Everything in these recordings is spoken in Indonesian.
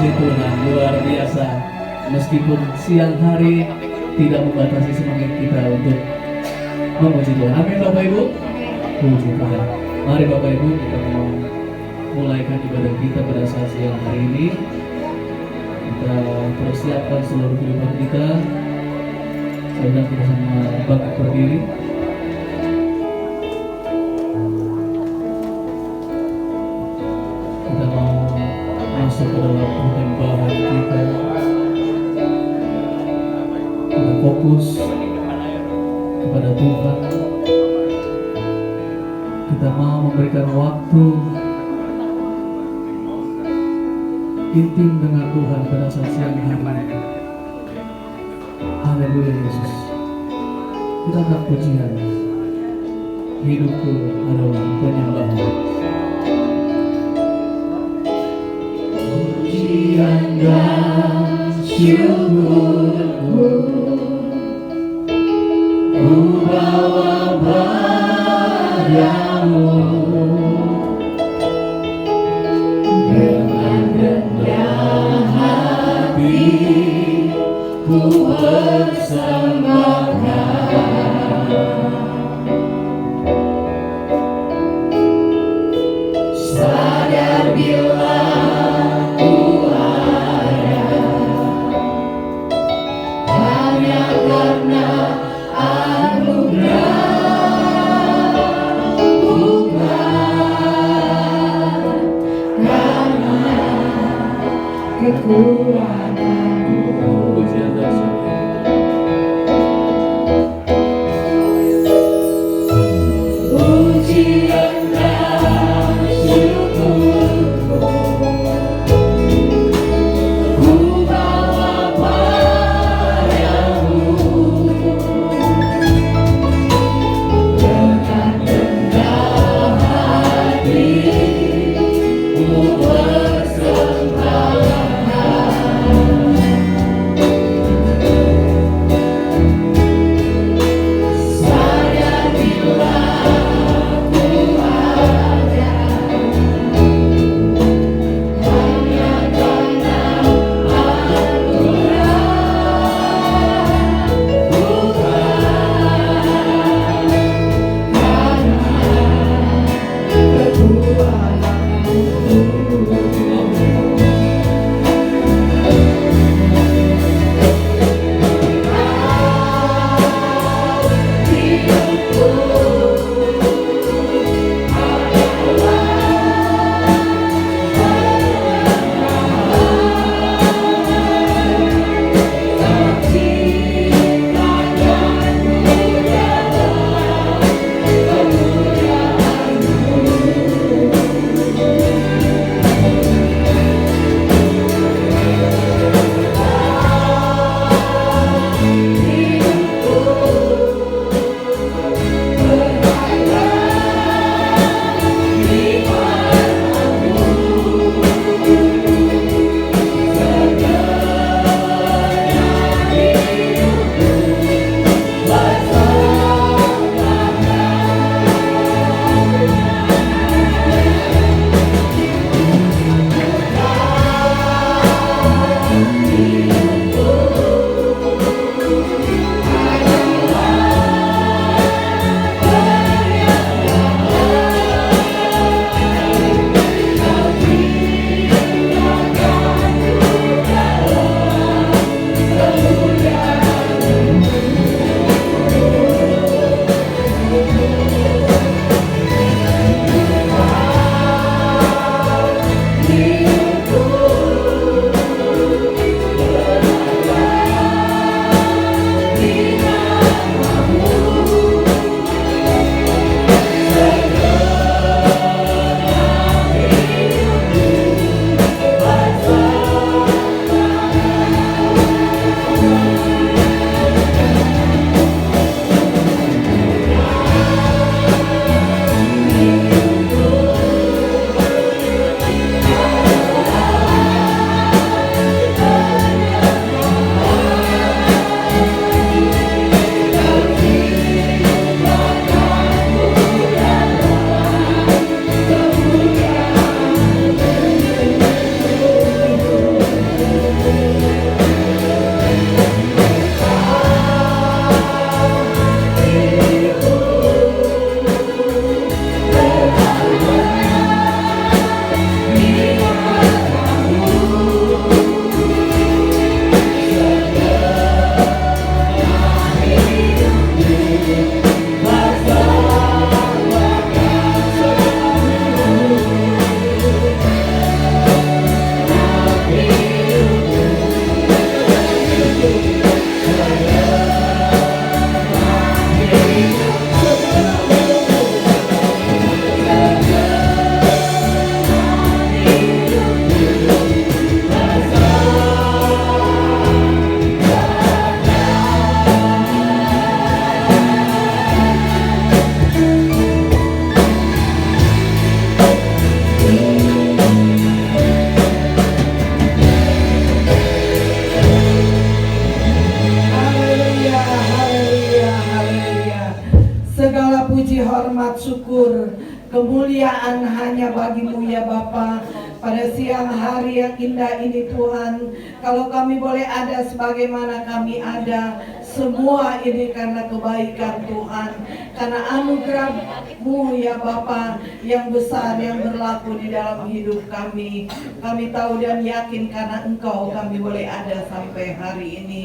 Puji Tuhan, luar biasa. Meskipun siang hari tidak membatasi semangat kita untuk memuji Tuhan. Amin Bapak Ibu. Puji Tuhan. Mari Bapak Ibu, kita mau mulaikan ibadah kita pada saat siang hari ini. Kita persiapkan seluruh kehidupan kita. Sedang kita sama bangkit berdiri. Kita mau masuk ke dalam penyembahan kita. Kita fokus kepada Tuhan. Kita mau memberikan waktu intim dengan Tuhan pada saat siang hari. Haleluya Yesus. Kita angkat pujian. Hidupku adalah penyembahan. Pujian dan syukurku ku bawa padamu dengan rendah hati. Ku bersembahkan, sadar bila ku ada hanya karena anugerah, bukan karena kekuatanku. Pujian dan syukurku ku bawa padamu dengan rendah hati. Ku bersembahkan, Kemuliaan hanya bagimu ya Bapa. Pada siang hari yang indah ini Tuhan, kalau kami boleh ada sebagaimana kami ada, semua ini karena kebaikan Tuhan, karena anugerah-Mu ya Bapa yang besar yang berlaku di dalam hidup kami. Kami tahu dan yakin karena Engkau kami boleh ada sampai hari ini.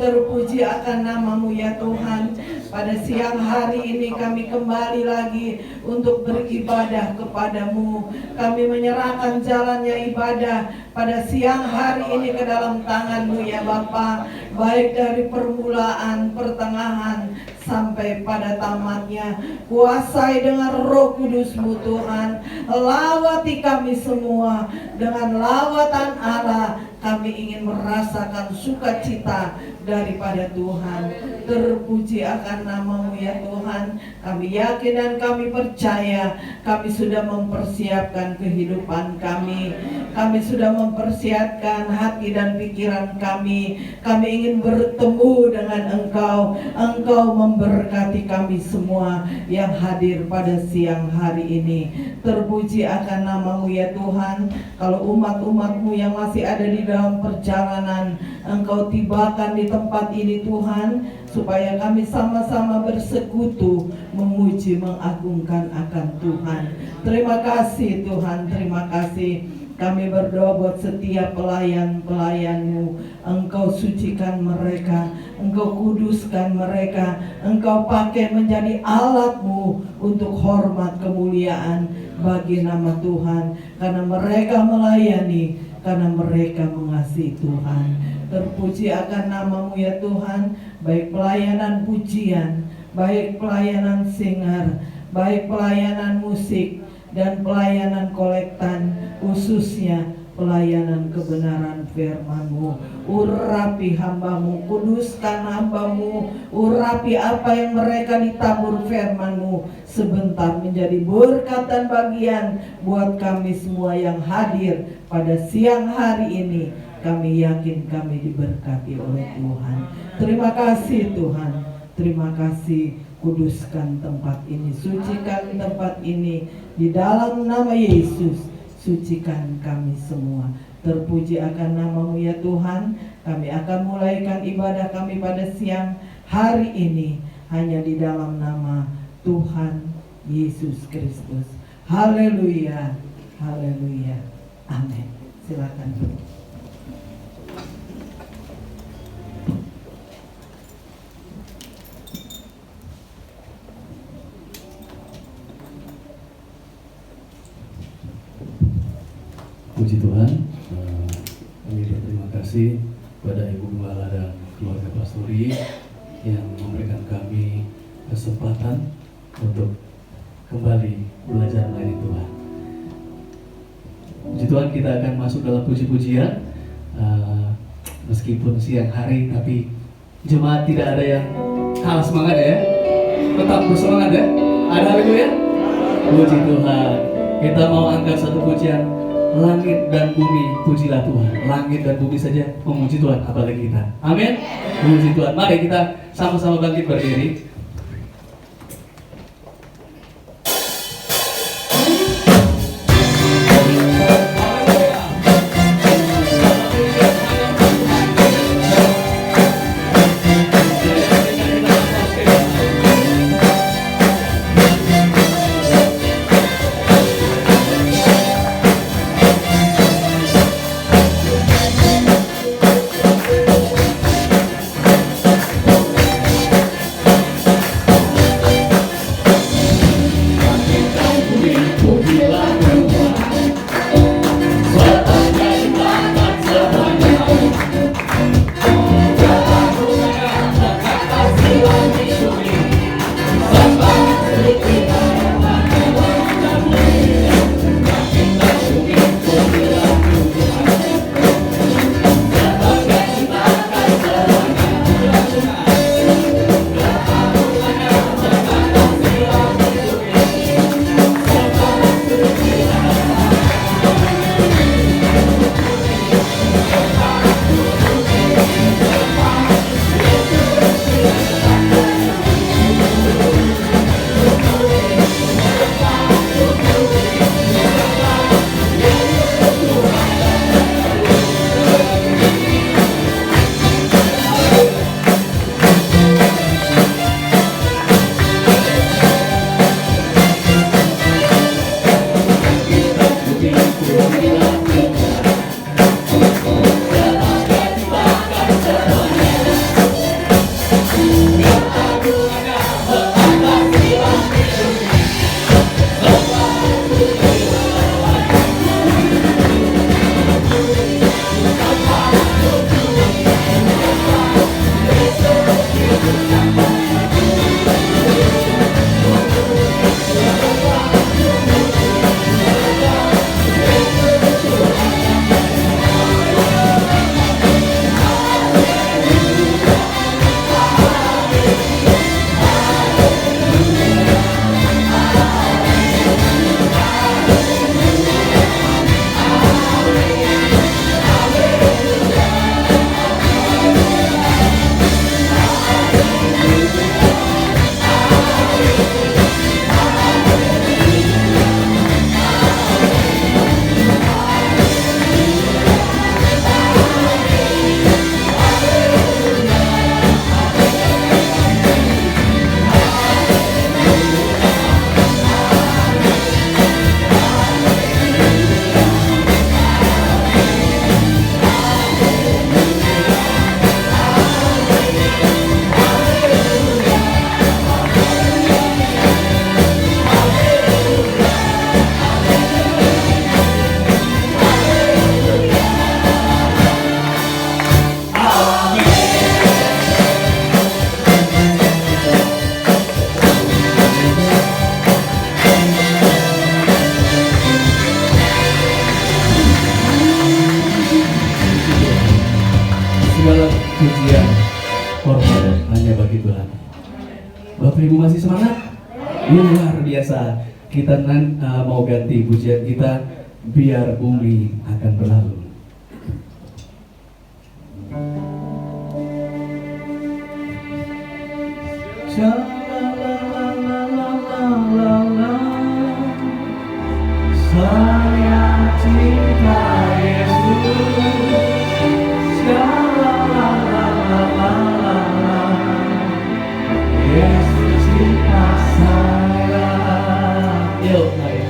Terpuji akan nama-Mu ya Tuhan. Pada siang hari ini kami kembali lagi untuk beribadah kepadamu. Kami menyerahkan jalannya ibadah pada siang hari ini ke dalam tangan-Mu ya Bapa, baik dari permulaan, pertengahan, sampai pada tamatnya. Kuasai dengan Roh Kudus-Mu Tuhan. Lawati kami semua dengan lawatan Allah. Kami ingin merasakan sukacita daripada Tuhan. Terpuji akan nama-Mu ya Tuhan. Kami yakin dan kami percaya kami sudah mempersiapkan kehidupan kami. Kami sudah mempersiapkan hati dan pikiran kami. Kami ingin bertemu dengan Engkau. Engkau memberkati kami semua yang hadir pada siang hari ini. Terpuji akan nama-Mu ya Tuhan. Kalau umat-umat-Mu yang masih ada di dalam perjalanan, Engkau tibakan di tempat ini Tuhan, supaya kami sama-sama bersekutu memuji mengagungkan akan Tuhan. Terima kasih Tuhan, terima kasih. Kami berdoa buat setiap pelayan-pelayan-Mu. Engkau sucikan mereka, Engkau kuduskan mereka, Engkau pakai menjadi alat-Mu untuk hormat kemuliaan bagi nama Tuhan. Karena mereka melayani, karena mereka mengasihi Tuhan. Terpuji akan nama-Mu ya Tuhan. Baik pelayanan pujian, baik pelayanan singar, baik pelayanan musik, dan pelayanan kolektan, khususnya pelayanan kebenaran firman-Mu. Urapi hamba-Mu, kuduskan hamba-Mu, urapi apa yang mereka ditabur firman-Mu sebentar menjadi berkat dan bagian buat kami semua yang hadir pada siang hari ini. Kami yakin kami diberkati oleh Tuhan. Terima kasih Tuhan, terima kasih. Kuduskan tempat ini, sucikan tempat ini di dalam nama Yesus. Sucikan kami semua. Terpuji akan nama-Mu ya Tuhan. Kami akan mulaikan ibadah kami pada siang hari ini hanya di dalam nama Tuhan Yesus Kristus. Haleluya, haleluya, amin. Silakan. Puji Tuhan, kami berterima kasih kepada Ibu Gembala dan keluarga Pastori yang memberikan kami kesempatan untuk kembali belajar melayani Tuhan. Puji Tuhan, kita akan masuk dalam puji-pujian. Meskipun siang hari, tapi jemaat tidak ada yang kalah semangat ya. Tetap bersemangat ya. Ada haleluya. Puji Tuhan. Kita mau angkat satu pujian. Langit dan bumi pujilah Tuhan. Langit dan bumi saja memuji Tuhan, apalagi kita. Amin. Puji Tuhan. Mari kita sama-sama bangkit berdiri. luar biasa. Kita mau ganti pujian kita, biar bumi akan berlalu. Saya cinta Yesus, Yesus cinta saya. Yuk, mari.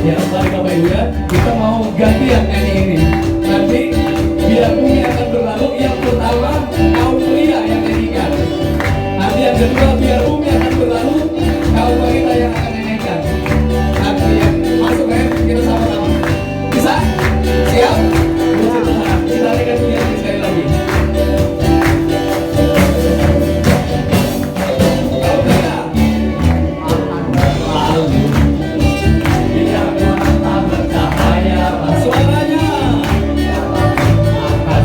Ya, mari Bapak Ibu ya, kita mau gantian nyanyi ini. Nanti biar bumi akan berlalu, yang pertama kaum pria yang nyanyikan. Nanti yang kedua biar bumi akan berlalu, kaum wanita yang akan nyanyikan. Nanti yang masuk ya, kita sama-sama. Bisa? Siap? Puji Tuhan. Kita nyanyikan pujian ini sekali lagi. Kaum pria akan berlalu. Biar mata bercahaya, suaranya akan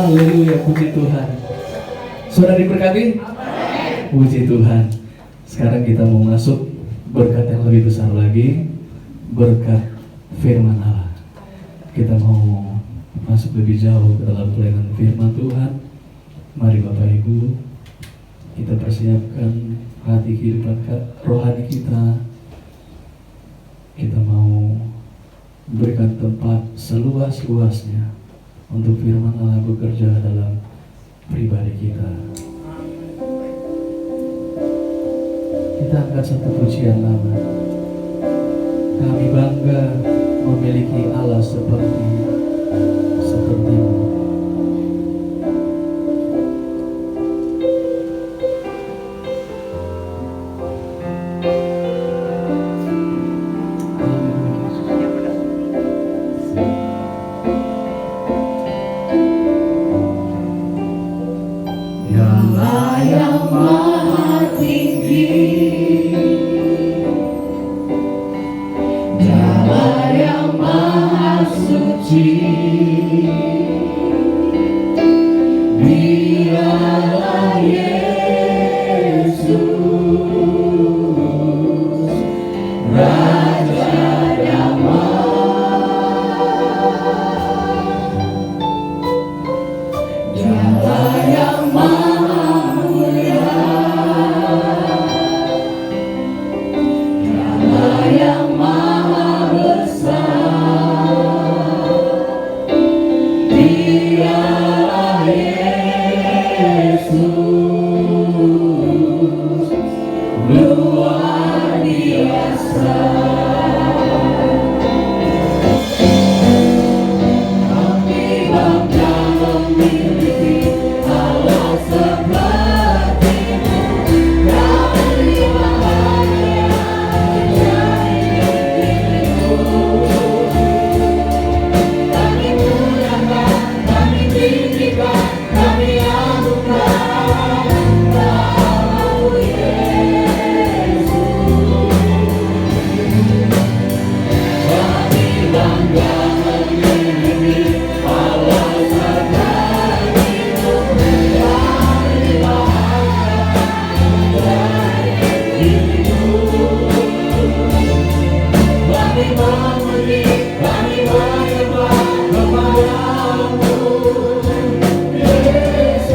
Haleluya, puji Tuhan. Saudara diberkati? Puji Tuhan. Sekarang kita mau masuk berkat yang lebih besar lagi, berkat firman Allah. Kita mau masuk lebih jauh ke dalam pelayanan firman Tuhan. Mari Bapak Ibu, kita persiapkan hati kehidupan rohani kita. Kita mau berikan tempat seluas-luasnya untuk firman Allah bekerja dalam pribadi kita. Kita angkat satu pujian lama. Kami bangga memiliki Allah sepertimu. Yang maha tinggi, Dialah yang maha suci, Dialah Yesus, Raja Damai. Dialah yang maha mulia, Dialah yang maha besar, Dialah Yesus, luar biasa. Kami bangga memiliki Allah sepertimu. Kami bahagia menjadi milikmu. Kami muliakan, kami tinggikan, kami agungkan namamu Yesus. Kami bangga memiliki Allah sepertimu. Kami bahagia menjadi milikmu. Kami memuji, kami menyembah kepadamu Yesus.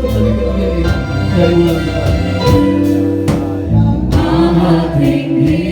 Kembali kita berdiri dari ulang. Maha tinggi,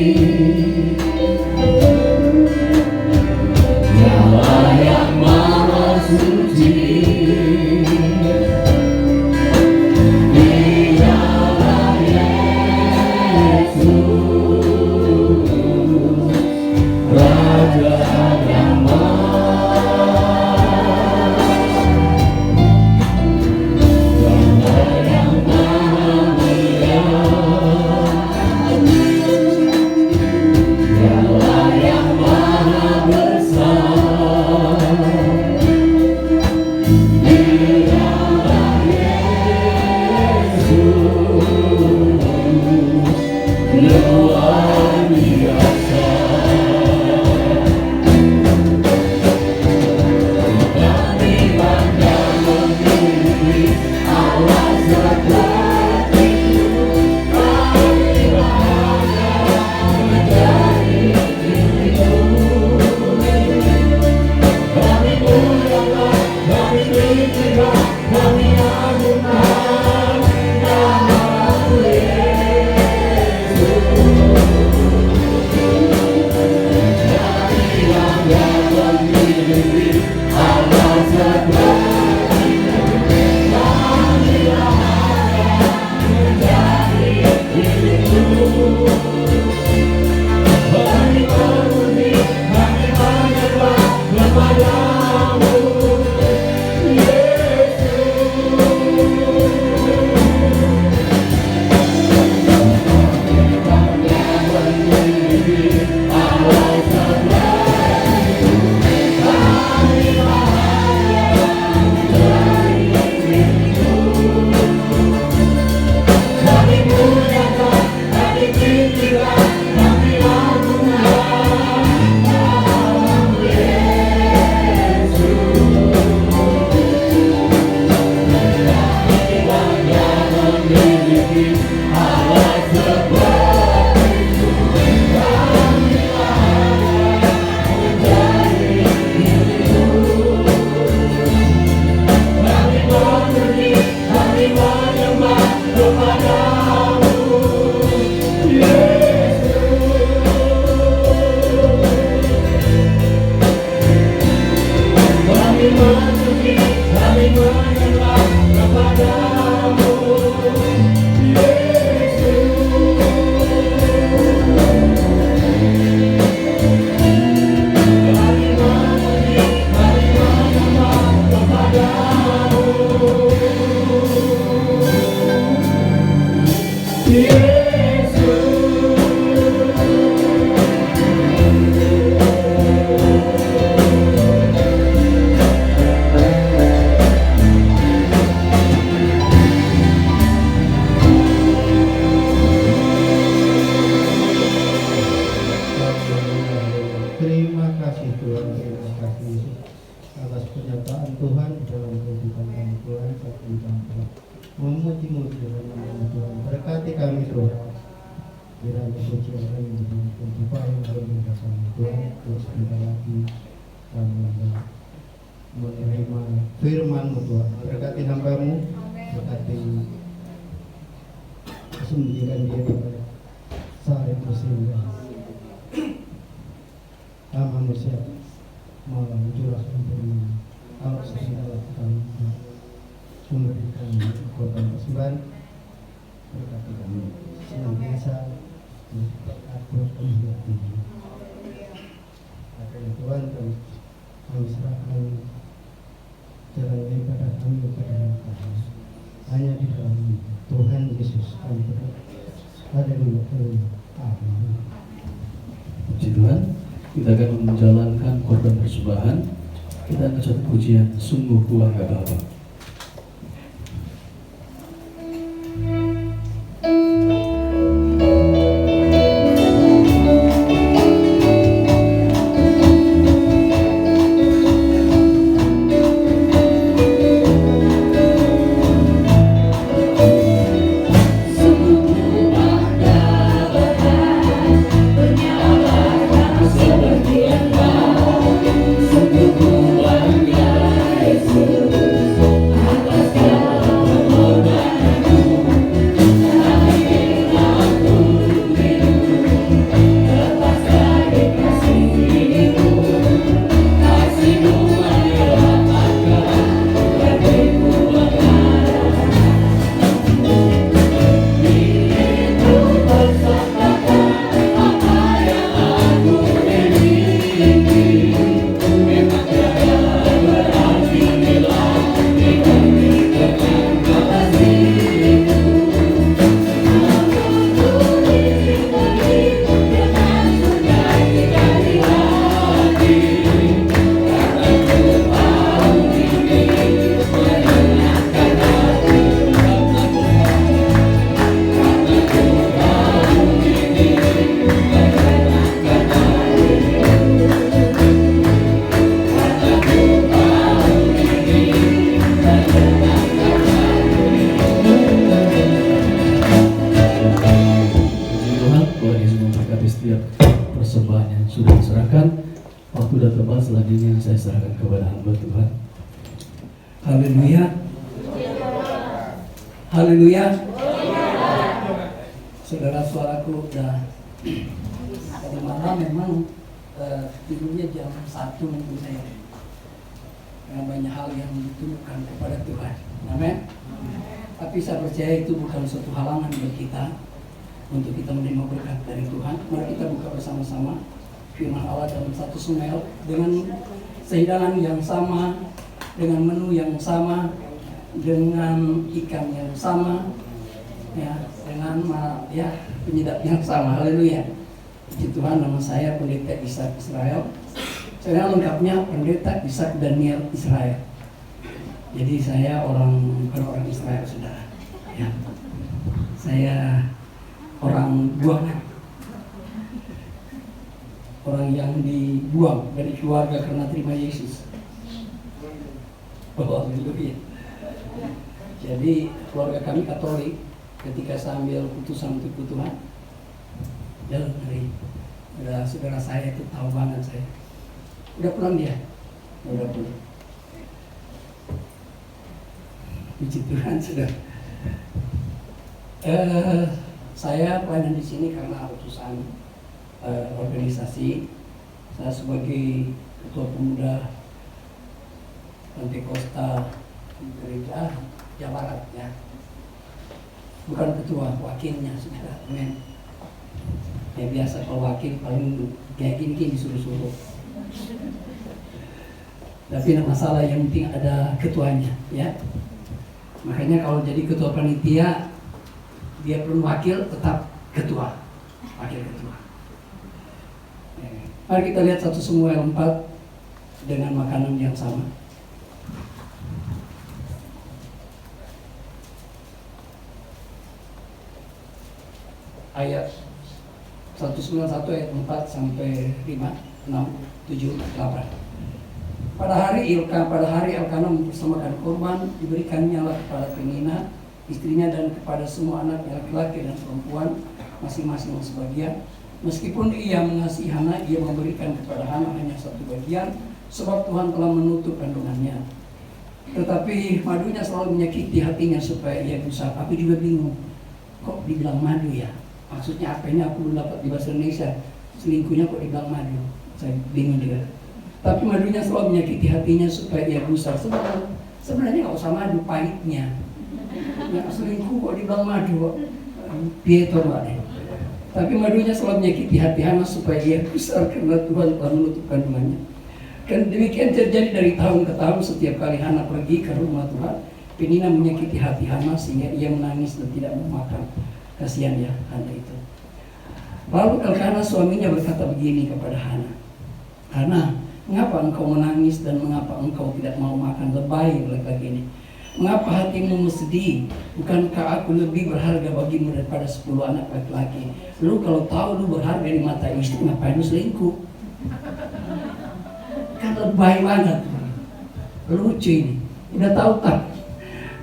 Terima kasih Tuhan, terima kasih Yesus atas penyataan Tuhan di dalam kehidupan kami Tuhan. Kami Tuhan memuji-muji dalam nama Tuhan. Berkati kami Tuhan. Kiranya pujian kami menjadi yang harus kami Tuhan. Terus sebentar lagi kami menerima firman-Mu Tuhan. Berkati hamba-Mu, berkati kesembuhan diri saat musim manusia mencurahkan firman Allah segala kami memberikan korban persembahan. Berkati kami senantiasa akur menghormati akan Tuhan, dan kami serahkan jalan daripada kami kepada Tuhan. Hanya di dalam Tuhan Yesus kami berdoa. Haleluya. Amin. Puji Tuhan, kita akan menjalankan korban persembahan. Kita akan satu pujian, sungguh kuangga Bapa. Persembahan yang sudah diserahkan, waktu dan tempat selanjutnya saya serahkan kepada hamba Tuhan. Haleluya. Haleluya. Saudara, suaraku udah tadi malam memang tidurnya jam 1 minggu saya. Karena banyak hal yang ditujukan kepada Tuhan. Amin. Tapi saya percaya itu bukan suatu halangan bagi kita untuk kita menerima berkat dari Tuhan. Mari kita buka bersama-sama firman Allah dalam 1 Samuel dengan sehidangan yang sama, dengan menu yang sama, dengan ikan yang sama, ya, dengan penyedap yang sama. Haleluya. Puji Tuhan, nama saya Pendeta Ishak Israel. Saya lengkapnya Pendeta Ishak Daniel Israel. Jadi saya bukan orang Israel, saudara. Ya. Saya orang buangan, orang yang dibuang dari keluarga karena terima Yesus. Oh, haleluya. Jadi keluarga kami Katolik. Ketika saya ambil putusan untuk Tuhan, jalan hari, saudara saya itu tahu banget saya. Udah pulang dia, udah pulang. Puji Tuhan, sudah. Saya pelayanan di sini karena utusan organisasi. Saya sebagai ketua pemuda Pantekosta gereja Jawa Barat, ya. Bukan ketua, wakilnya, saudara. Amin. Ya biasa kalau wakil paling kayak gini disuruh-suruh. Tapi tidak masalah, yang penting ada ketuanya, ya. Makanya kalau jadi ketua panitia, dia perlu wakil, tetap ketua, wakil ketua. Mari kita lihat 1 Samuel 4 dengan makanan yang sama. Ayat 191 ayat 4 sampai 5, 6, 7, 8. Pada hari Elkana mempersembahkan korban, diberikannya lah kepada Penina, istrinya, dan kepada semua anaknya laki-laki dan perempuan, masing-masing sebagian. Meskipun ia mengasihi Hana, ia memberikan kepada Hana hanya satu bagian, sebab Tuhan telah menutup kandungannya. Tetapi madunya selalu menyakiti hatinya supaya ia berusaha. Aku juga bingung, kok dibilang madu ya? Maksudnya apa ini? Aku belum dapat di bahasa Indonesia. Selingkuhnya kok dibilang madu? Saya bingung juga. Tapi madunya selalu menyakiti hatinya supaya ia berusaha. Sebenarnya nggak usah madu, pahitnya. Ya, selingkuh kok dibilang madu? Pietor deh. Tapi madunya selalu menyakiti hati Hana supaya ia besar karena Tuhan telah menutup kandungannya. Dan demikian terjadi dari tahun ke tahun. Setiap kali Hana pergi ke rumah Tuhan, Penina menyakiti hati Hana sehingga ia menangis dan tidak mau makan. Kasihan ya Hana itu. Lalu Elkana suaminya berkata begini kepada Hana, Hana, mengapa engkau menangis dan mengapa engkau tidak mau makan? Lebay laki-laki ini. Mengapa hatimu sedih? Bukankah aku lebih berharga bagimu daripada 10 anak laki-laki? Lu kalau tahu lu berharga di mata istri, ngapain lu selingkuh? Kan lebay banget. Lucu ini. Udah tahu tak?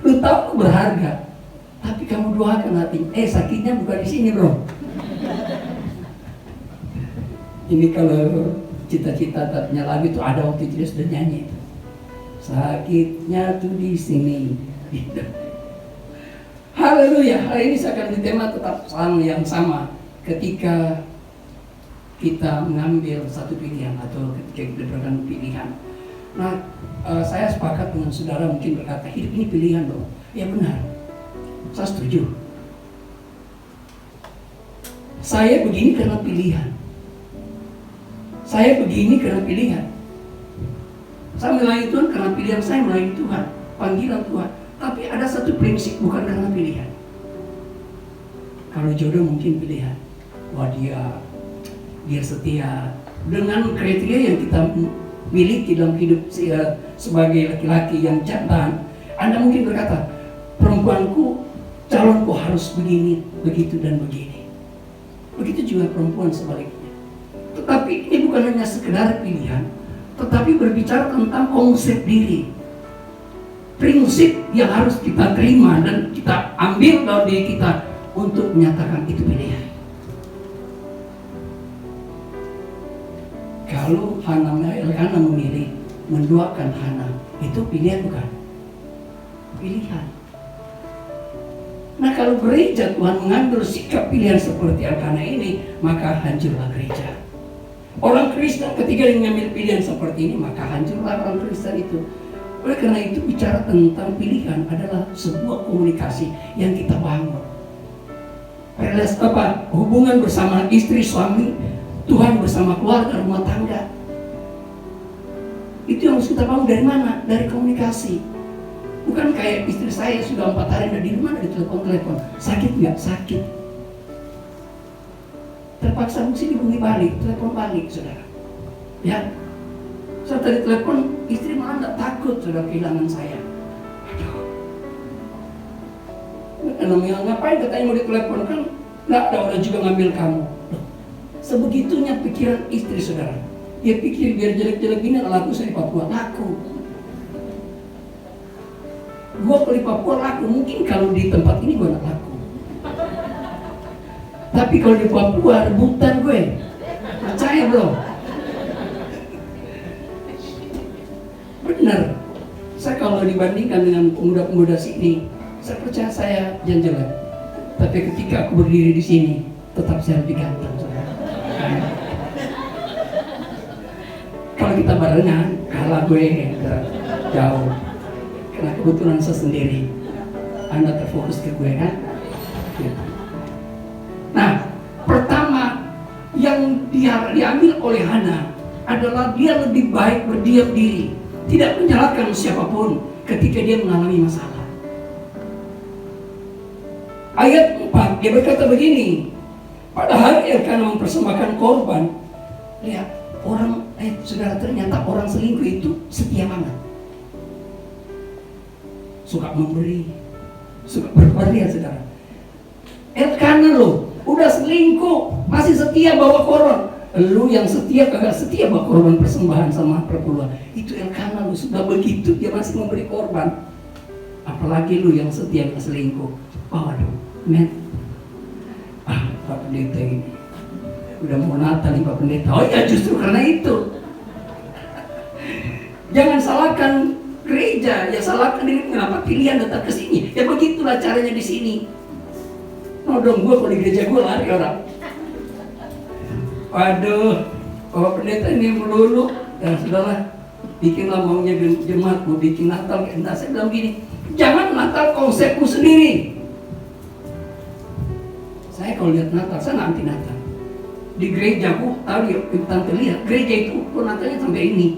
Lu tahu lu berharga, tapi kamu doakan hati. Sakitnya bukan di sini, bro. Ini kalau cita-cita tatnya lagu itu ada waktu itu dia sudah nyanyi. Sakitnya tuh di sini. Gitu. Haleluya. Hari ini saya akan di tema tetap yang sama. Ketika kita mengambil satu pilihan atau ketika kita berikan pilihan. Nah, saya sepakat dengan saudara mungkin berkata hidup ini pilihan loh. Ya benar. Saya setuju. Saya begini karena pilihan. Saya begini karena pilihan. Saya melayani Tuhan karena pilihan saya melayani Tuhan, panggilan Tuhan. Tapi ada satu prinsip, bukan karena pilihan. Kalau jodoh mungkin pilihan. Wah dia setia. Dengan kriteria yang kita miliki dalam hidup sebagai laki-laki yang jantan, Anda mungkin berkata, perempuanku, calonku harus begini, begitu dan begini. Begitu juga perempuan sebaliknya. Tetapi ini bukan hanya sekedar pilihan, tetapi berbicara tentang konsep diri. Prinsip yang harus kita terima dan kita ambil dalam diri kita untuk menyatakan itu pilihan. Kalau Elkana memilih mendoakan Hana, itu pilihan bukan? Pilihan. Nah, kalau gereja Tuhan mengambil sikap pilihan seperti Elkana ini, maka hancurlah gereja. Orang Kristen ketika mengambil pilihan seperti ini, maka hancurlah orang Kristen itu. Oleh karena itu bicara tentang pilihan adalah sebuah komunikasi yang kita bangun. Hubungan bersama istri suami, Tuhan bersama keluarga rumah tangga. Itu yang harus kita bangun dari mana? Dari komunikasi. Bukan kayak istri saya sudah 4 hari di rumah ada telepon. Sakit nggak? Sakit. Terpaksa mesti dihubungi balik, telepon balik, saudara. Ya, saya tadi telepon, istri malah nggak takut, saudara, kehilangan saya. Aduh. Ngapain katanya mau ditelepon, kan nggak ada orang juga ngambil kamu. Sebegitunya pikiran istri, saudara. Dia pikir biar jelek-jelek gini laku saya di Papua, laku. Gua kalau di Papua laku, mungkin kalau di tempat ini gua nggak laku. Tapi kalau di Papua rebutan gue, percaya belum? Benar. Saya kalau dibandingkan dengan pemuda-pemuda sini, saya percaya saya jelek. Tapi ketika aku berdiri di sini, tetap saya lebih ganteng. Kalau kita barengan, kalah gue jauh. Karena kebetulan saya sendiri. Anda terfokus ke gue kan? Gitu. Nah, pertama yang diambil oleh Hana adalah dia lebih baik berdiam diri, tidak menyalahkan siapapun ketika dia mengalami masalah. Ayat 4, dia berkata begini, pada hari Elkana mempersembahkan korban, lihat orang, saudara, ternyata orang selingkuh itu setia banget, suka memberi, suka berberi ya saudara. Elkana loh, Udah selingkuh, masih setia bawa korban. Lu yang setia kagak setia bawa korban persembahan sama perpuluhan. Itu Elkanah, lu sudah begitu dia masih memberi korban. Apalagi lu yang setia gak selingkuh. Waduh, men. Pak Pendeta ini udah mau Natal nih Pak Pendeta. Oh ya, justru karena itu. Jangan salahkan gereja, ya salahkan diri. Kenapa pilihan datang ke sini? Ya begitulah caranya di sini. Nodong gue kalau di gereja gue lari orang. Waduh, Bapak Pendeta ini melulu. Ya sudahlah, bikinlah maunya jemaat, mau bikin Natal. Nah, saya bilang gini, jangan Natal konsepmu sendiri. Saya kalau lihat Natal, saya anti Natal. Di gerejaku, tahu ya, tante lihat, gereja itu ukur Natalnya sampai ini.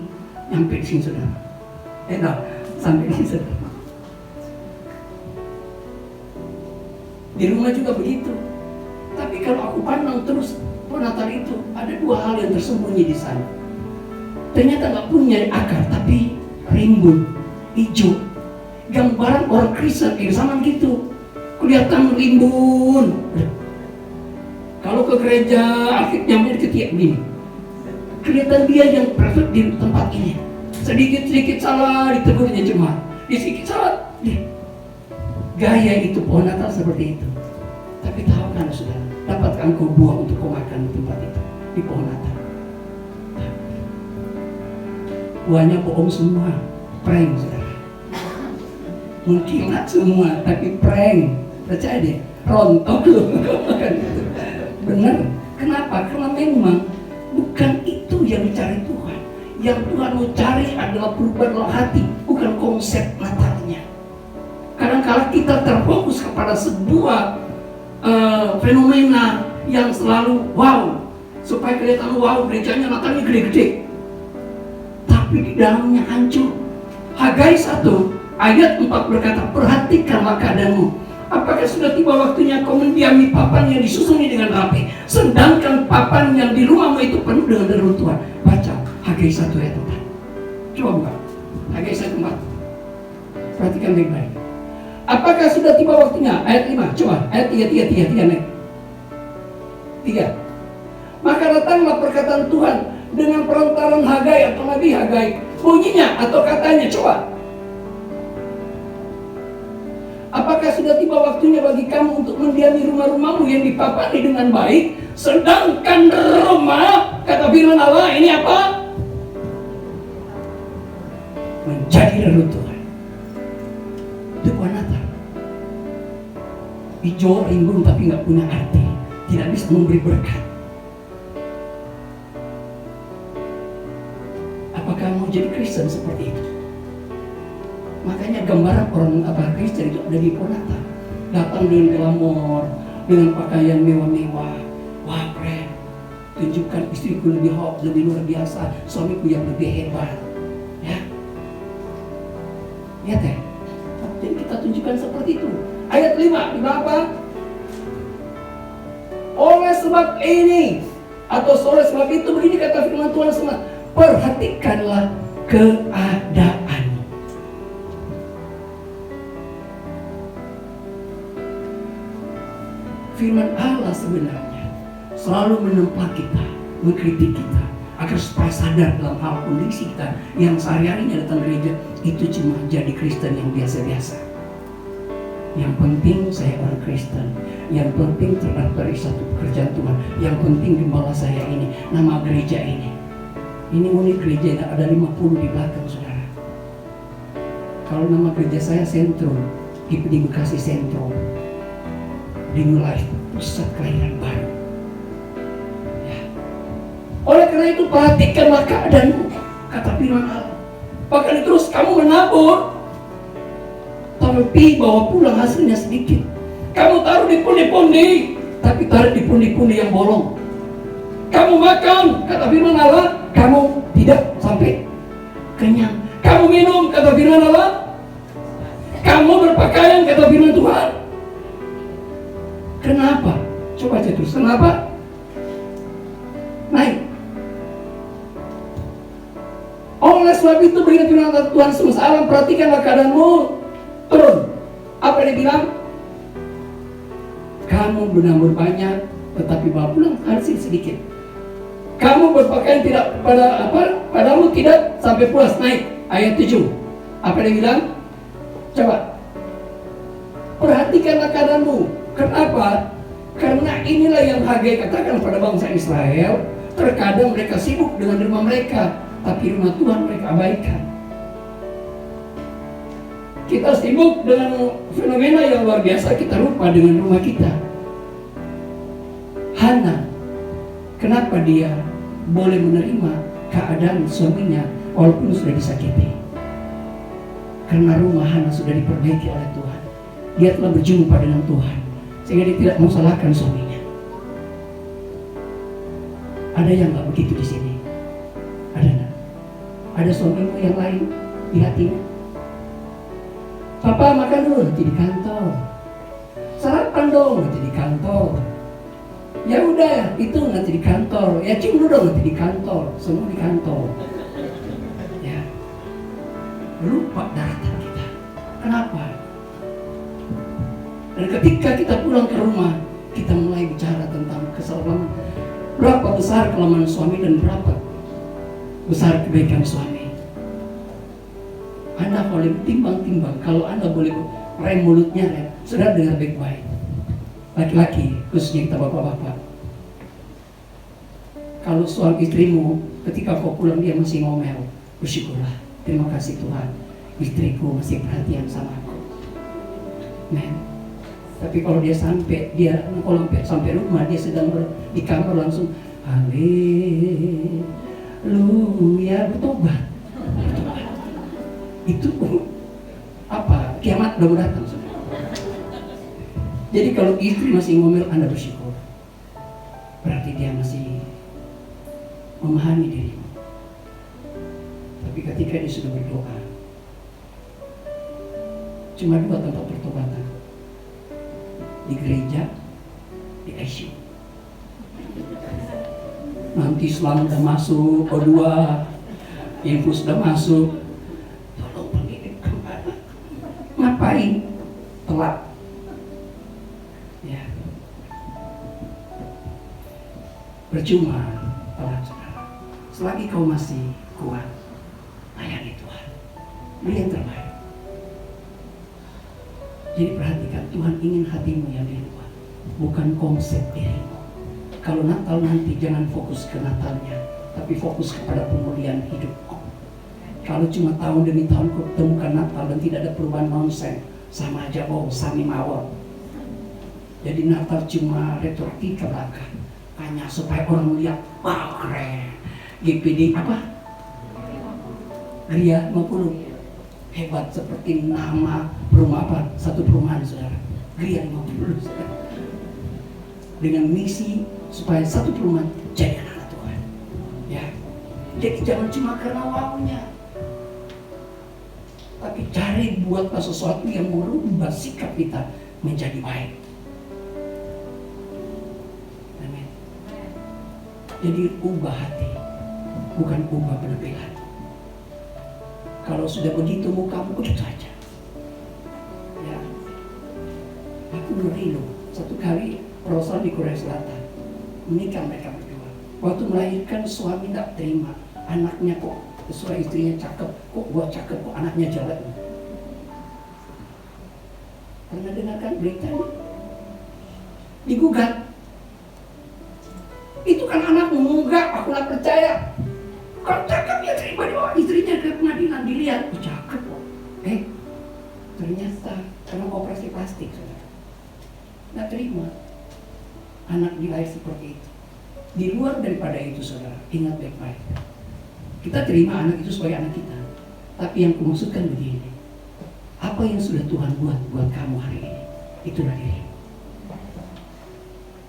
Sampai di sini saudara. Sampai di sini saudara. Di rumah juga begitu. Tapi kalau aku pandang terus, Natal itu ada dua hal yang tersembunyi di sana. Ternyata nggak punya akar, tapi rimbun, hijau. Gambaran orang Kristen di zaman gitu, kelihatan rimbun. Kalau ke gereja, akhirnya menjadi ketiak begini. Kelihatan dia yang perfect di tempat ini. Sedikit-sedikit salah ditegurnya jemaat, sedikit salah. Gaya itu pohon Natal seperti itu. Tapi tahu kan saudara, dapatkan kau buah untuk kau makan di tempat itu, di pohon Natal. Buahnya bohong semua, prank saudara. Mungkin semua, tapi prank. Percaya deh, rontok loh. Benar. Kenapa? Karena memang bukan itu yang dicari Tuhan. Yang Tuhan mau cari adalah perubahan dalam hati, bukan konsep Natalnya. Kadang-kadang kita terfokus kepada sebuah fenomena yang selalu wow, supaya kelihatan wow, gerejanya Natalnya gede-gede, tapi di dalamnya hancur. Hagai 1 ayat 4 berkata, perhatikanlah keadaanmu. Apakah sudah tiba waktunya kau mendiami papan yang disusuni dengan rapi, sedangkan papan yang di rumahmu itu penuh dengan reruntuhan? Baca Hagai 1 ayat 4. Coba buka Hagai 1 4. Perhatikan baik-baik. Apakah sudah tiba waktunya? Ayat 5, coba ayat 3 naik 3. Maka datanglah perkataan Tuhan dengan perantaran Hagai atau Nabi Hagai. Bunyinya atau katanya, coba. Apakah sudah tiba waktunya bagi kamu untuk mendiami rumah-rumahmu yang dipapani dengan baik, sedangkan rumah, kata firman Allah, ini apa? Menjadi reruntuhan. Itu buah Natal. Hijau rimbun tapi nggak punya arti, tidak bisa memberi berkat. Apakah mau jadi Kristen seperti itu? Makanya gambaran orang Kristen itu ada di pohon Natal. Datang dengan glamor, dengan pakaian mewah-mewah. Wah keren, tunjukkan istriku lebih hot, lebih luar biasa, suamiku yang lebih hebat. Ya, lihat ya. Jadi kita tunjukkan seperti itu. Ayat 5, di apa? Oleh sebab ini, atau oleh sebab itu, begini kata firman Tuhan semua, perhatikanlah keadaan. Firman Allah sebenarnya selalu menempa kita, mengkritik kita, agar supaya sadar dalam hal kondisi kita yang sehari-harinya datang gereja itu cuma jadi Kristen yang biasa-biasa. Yang penting saya orang Kristen, yang penting terdaftar di satu pekerjaan Tuhan, yang penting gembala saya ini, nama gereja ini. Ini unit gereja yang ada 50 di belakang saudara. Kalau nama gereja saya Sentrum, di Bekasi Sentrum, di New Life, pusat kelahiran baru. Ya. Oleh karena itu perhatikanlah keadaanmu, kata firman Allah. Bahkan terus kamu menabur, tapi bawa pulang hasilnya sedikit. Kamu taruh di pundi-pundi, tapi taruh di pundi-pundi yang bolong. Kamu makan, kata firman Allah, kamu tidak sampai kenyang. Kamu minum, kata firman Allah, kamu berpakaian, kata firman Tuhan. Kenapa? Coba terus, kenapa? Naik. Oleh sebab itu begini firman Tuhan semesta alam, perhatikanlah keadaanmu. Turun. Apa yang dibilang? Kamu menabur banyak, tetapi bawa pulang hasil sedikit. Kamu berpakaian tidak padamu tidak sampai puas. Naik ayat 7. Apa dia bilang? Coba perhatikanlah keadaanmu. Kenapa? Karena inilah yang Hagai katakan pada bangsa Israel. Terkadang mereka sibuk dengan rumah mereka, tapi rumah Tuhan mereka abaikan. Kita sibuk dengan fenomena yang luar biasa, kita lupa dengan rumah kita. Hana, kenapa dia boleh menerima keadaan suaminya walaupun sudah disakiti? Karena rumah Hana sudah diperbaiki oleh Tuhan. Dia telah berjumpa dengan Tuhan, sehingga dia tidak mensalahkan suaminya. Ada yang nggak begitu di sini? Ada nggak? Ada suamimu yang lain di hatimu? Papa makan dulu, nanti di kantor. Sarapan dong, nanti di kantor. Ya udah, itu nanti di kantor. Ya cium dulu dong, nanti di kantor. Semua di kantor. Ya, lupa daratan kita. Kenapa? Dan ketika kita pulang ke rumah, kita mulai bicara tentang kesalahan. Berapa besar kelemahan suami dan berapa besar kebaikan suami. Anda boleh timbang-timbang. Kalau Anda boleh rem mulutnya, rem. Saudara dengar baik-baik. Laki-laki, khususnya kita bapak-bapak. Kalau suami istrimu, ketika kau pulang dia masih ngomel, bersyukurlah. Terima kasih Tuhan, istriku masih perhatian sama aku. Men. Tapi kalau dia sampai rumah, dia sedang di kamar langsung haleluya, bertobat. Itu apa? Kiamat udah mau datang. Jadi kalau istri masih ngomel, Anda bersyukur. Berarti dia masih memahami dirimu. Tapi ketika dia sudah berdoa, cuma 2 tempat pertobatan. Di gereja, di ICU. Nanti selang udah masuk, O2, infus udah masuk, tolong panggilin kemana? Ngapain? Telat. Ya. Percuma telat, saudara. Selagi kau masih kuat, layani Tuhan. Beri yang terbaik. Jadi perhatikan, Tuhan ingin hatimu yang di luar, bukan konsep dirimu. Kalau Natal nanti jangan fokus ke Natalnya, tapi fokus kepada pemulihan hidupmu. Kalau cuma tahun demi tahun kau temukan Natal dan tidak ada perubahan nonsen, sama aja sami mawon. Jadi Natal cuma retorika ke belakang, hanya supaya orang melihat, wah keren. GPD apa? Gria 50. Hebat seperti nama perumahan, satu perumahan saudara, Gria 50 saudara. Dengan misi supaya satu perumahan jadi anak Tuhan. Ya, jadi jangan cuma karena wawunya, tapi cari buatlah sesuatu yang merubah sikap kita menjadi baik. Amin. Jadi ubah hati, bukan ubah penampilan. Kalau sudah begitu mukamu begitu aja. Ya. Aku ngeri loh. Satu kali Rasul di Korea Selatan menikah mereka berdua. Waktu melahirkan suami tidak terima. Anaknya kok sesuai istrinya cakep. Kok gua cakep, kok anaknya jelek. Pernah dengarkan beritanya? Digugat. Itu kan anakmu. Enggak, aku nggak percaya. Kalau cakep ya terima di bawah istrinya ke pengadilan, dilihat, cakep kok. Ternyata karena operasi plastik, saudara. Nggak terima anak dilahir seperti itu. Di luar daripada itu, saudara, ingat baik-baik. Kita terima anak itu sebagai anak kita. Tapi yang kumaksudkan begini, apa yang sudah Tuhan buat kamu hari ini, itulah dirimu.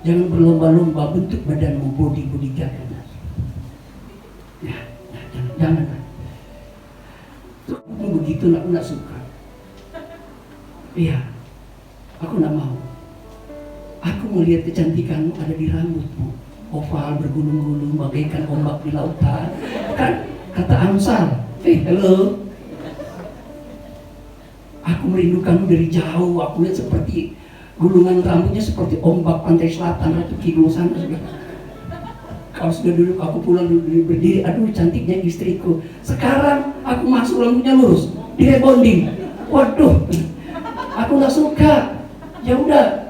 Jangan berlomba-lomba bentuk badanmu, body gagal. Jangan. Aku begitu aku nggak suka. Iya, aku nggak mau. Aku melihat kecantikanmu ada di rambutmu, oval bergulung-gulung bagaikan ombak di lautan. Kan kata Amsal, halo. Aku merindukanmu dari jauh. Aku lihat seperti gulungan rambutnya seperti ombak pantai selatan atau kidul sana. Kalau sudah duduk, aku pulang duduk berdiri, aduh cantiknya istriku. Sekarang aku masuk rambutnya lurus, direbonding. Waduh, aku nggak suka. Ya udah,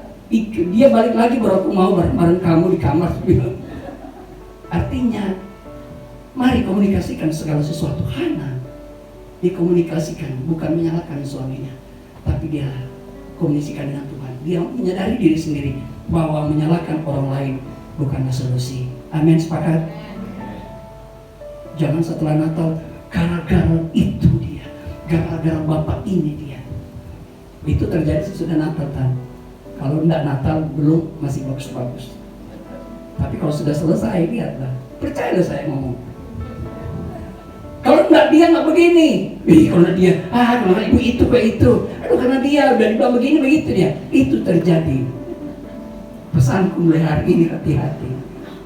dia balik lagi baru aku mau bareng kamu di kamar. Artinya, mari komunikasikan segala sesuatu. Hana dikomunikasikan, bukan menyalahkan suaminya, tapi dia komunikasikan dengan Tuhan. Dia menyadari diri sendiri bahwa menyalahkan orang lain bukanlah solusi. Amin, sepakat? Jangan setelah Natal, gara-gara itu dia, gara-gara bapak ini dia. Itu terjadi sesudah Natal kan? Kalau enggak Natal belum, masih bagus-bagus. Tapi kalau sudah selesai, lihatlah, percayalah saya ngomong. Kalau enggak dia enggak begini. Kalau dia, kalau ibu itu kayak itu. Aduh, karena dia udah dibilang begini begitu dia. Itu terjadi. Pesanku mulai hari ini, hati-hati.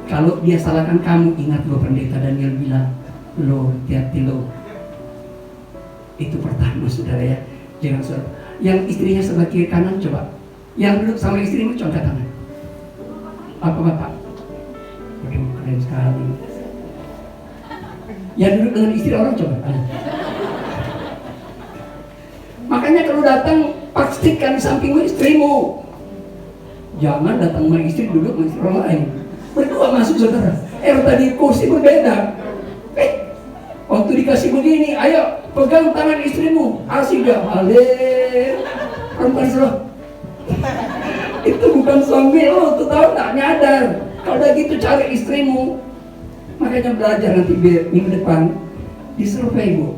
Kalau dia salahkan kamu, ingat lo pendeta Daniel bilang, lo hati-hati lo. Itu pertama saudara ya. Jangan saudara. Yang istrinya sebelah kiri kanan coba. Yang duduk sama istrimu coba angkat tangan. Apa bapak? Waduh, keren sekali. Yang duduk dengan istri orang coba. Makanya kalau datang, pastikan di sampingmu istrimu. Jangan datang sama istri duduk sama istri orang lain. Berdua masuk saudara. Tadi kursi berbeda. Waktu dikasih begini, ayo pegang tangan istrimu. Asik gak? Alir. Perempuan suruh. Itu bukan suami lo, tuh tahu tak nyadar. Kalau udah gitu cari istrimu. Makanya belajar nanti minggu depan disurvei bu.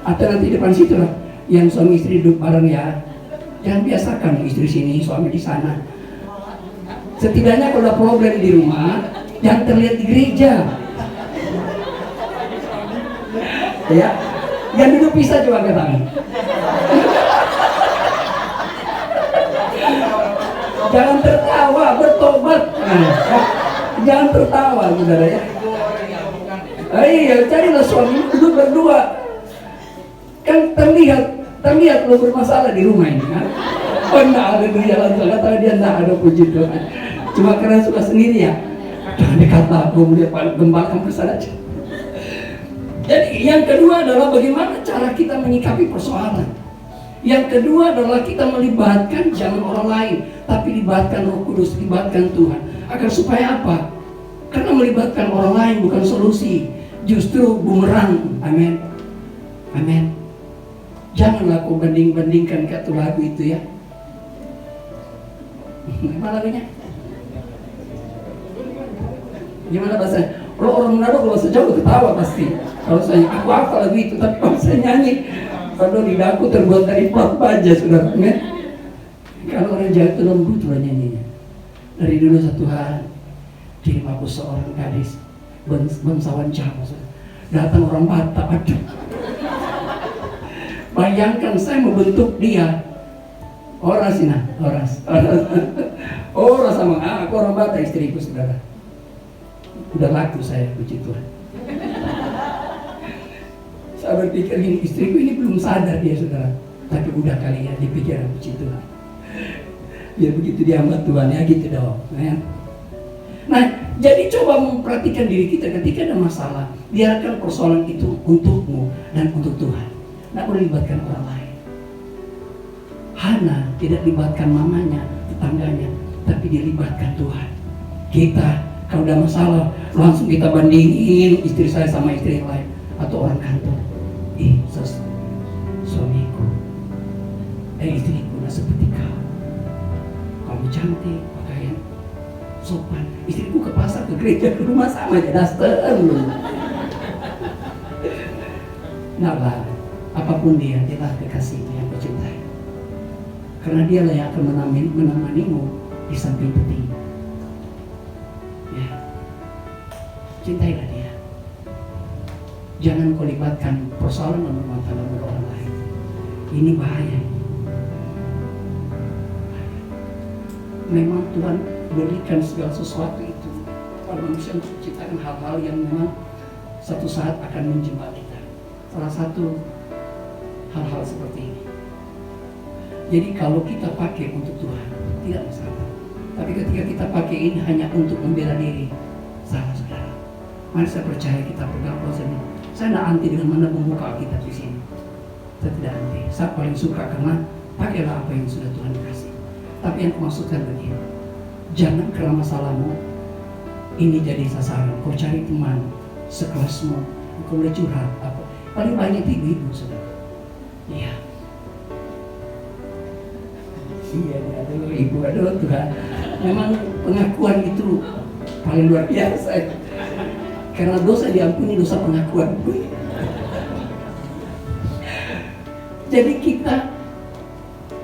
Atau nanti depan situ lah, yang suami istri duduk bareng ya. Jangan biasakan istri sini, suami di sana. Setidaknya kalau ada problem di rumah, jangan terlihat di gereja. Ya, yang duduk pisah coba angkat tangan. Jangan tertawa, bertobat. Jangan tertawa, saudara ya. Iya, carilah suami duduk berdua. Kan terlihat lo bermasalah di rumah ini kan. Oh enggak ada dia langsung kata dia enggak ada puji Tuhan. Cuma karena suka sendiri ya. Jangan dikata aku melihat gembalakan kesana aja. Jadi yang kedua adalah bagaimana cara kita menyikapi persoalan. Yang kedua adalah kita melibatkan jangan orang lain, tapi libatkan Roh Kudus, libatkan Tuhan. Agar supaya apa? Karena melibatkan orang lain bukan solusi, justru bumerang. Amin. Amin. Janganlah kau banding-bandingkan kayak tuh lagu itu ya. Gimana lagunya? Gimana bahasa? Kalau orang Manado kalau bahasa Jawa ketawa pasti. Kalau saya aku hafal lagu itu, tapi kalau saya nyanyi, kalau lidahku terbuat dari plat baja sudah. Kalau orang Jawa itu lembut lah nyanyinya. Dari dulu satu hari kirim aku seorang gadis bangsawan Jawa. Datang orang Batak, aduh. Bayangkan saya membentuk dia. Oras ini, oras. Oras sama aku orang Batak, istriku saudara. Udah laku saya, puji Tuhan. Saya berpikir ini istriku ini belum sadar dia saudara. Tapi udah kali ya dipikir puji Tuhan. Biar begitu dihambat Tuhan ya gitu dong. Nah, jadi coba memperhatikan diri kita ketika ada masalah. Biarkan persoalan itu untukmu dan untuk Tuhan. Tidak boleh libatkan orang lain. Hana tidak libatkan mamanya, tetangganya, tapi dia libatkan Tuhan. Kita kalau ada masalah langsung kita bandingin istri saya sama istri yang lain atau orang kantor. Suamiku, istriku nggak seperti kau. Kamu cantik, pakaian sopan. Istriku ke pasar, ke gereja, ke rumah sama aja daster loh. Nah lah. Apapun dia lah kekasihmu yang mencintai. Karena dialah yang akan menemanimu di samping peti. Ya, cintailah dia. Jangan kau libatkan persoalan dalam rumah tangga orang lain. Ini bahaya. Memang Tuhan berikan segala sesuatu itu pada manusia untuk menciptakan hal-hal yang memang satu saat akan menjebak kita. Salah satu hal-hal seperti ini. Jadi kalau kita pakai untuk Tuhan, tidak masalah. Tapi ketika kita pakai ini hanya untuk membela diri, salah saudara. Mari saya percaya kita pegang proses ini. Saya tidak anti dengan mana membuka Alkitab di sini. Saya tidak anti. Saya paling suka karena pakailah apa yang sudah Tuhan kasih. Tapi yang maksudkan begini, jangan karena masalahmu ini jadi sasaran. Kau cari teman sekelasmu, kau boleh curhat apa. Paling banyak ibu-ibu saudara. Iya. Iya, aduh ibu, aduh Tuhan. Memang pengakuan itu paling luar biasa. Karena dosa diampuni, dosa pengakuan. Jadi kita,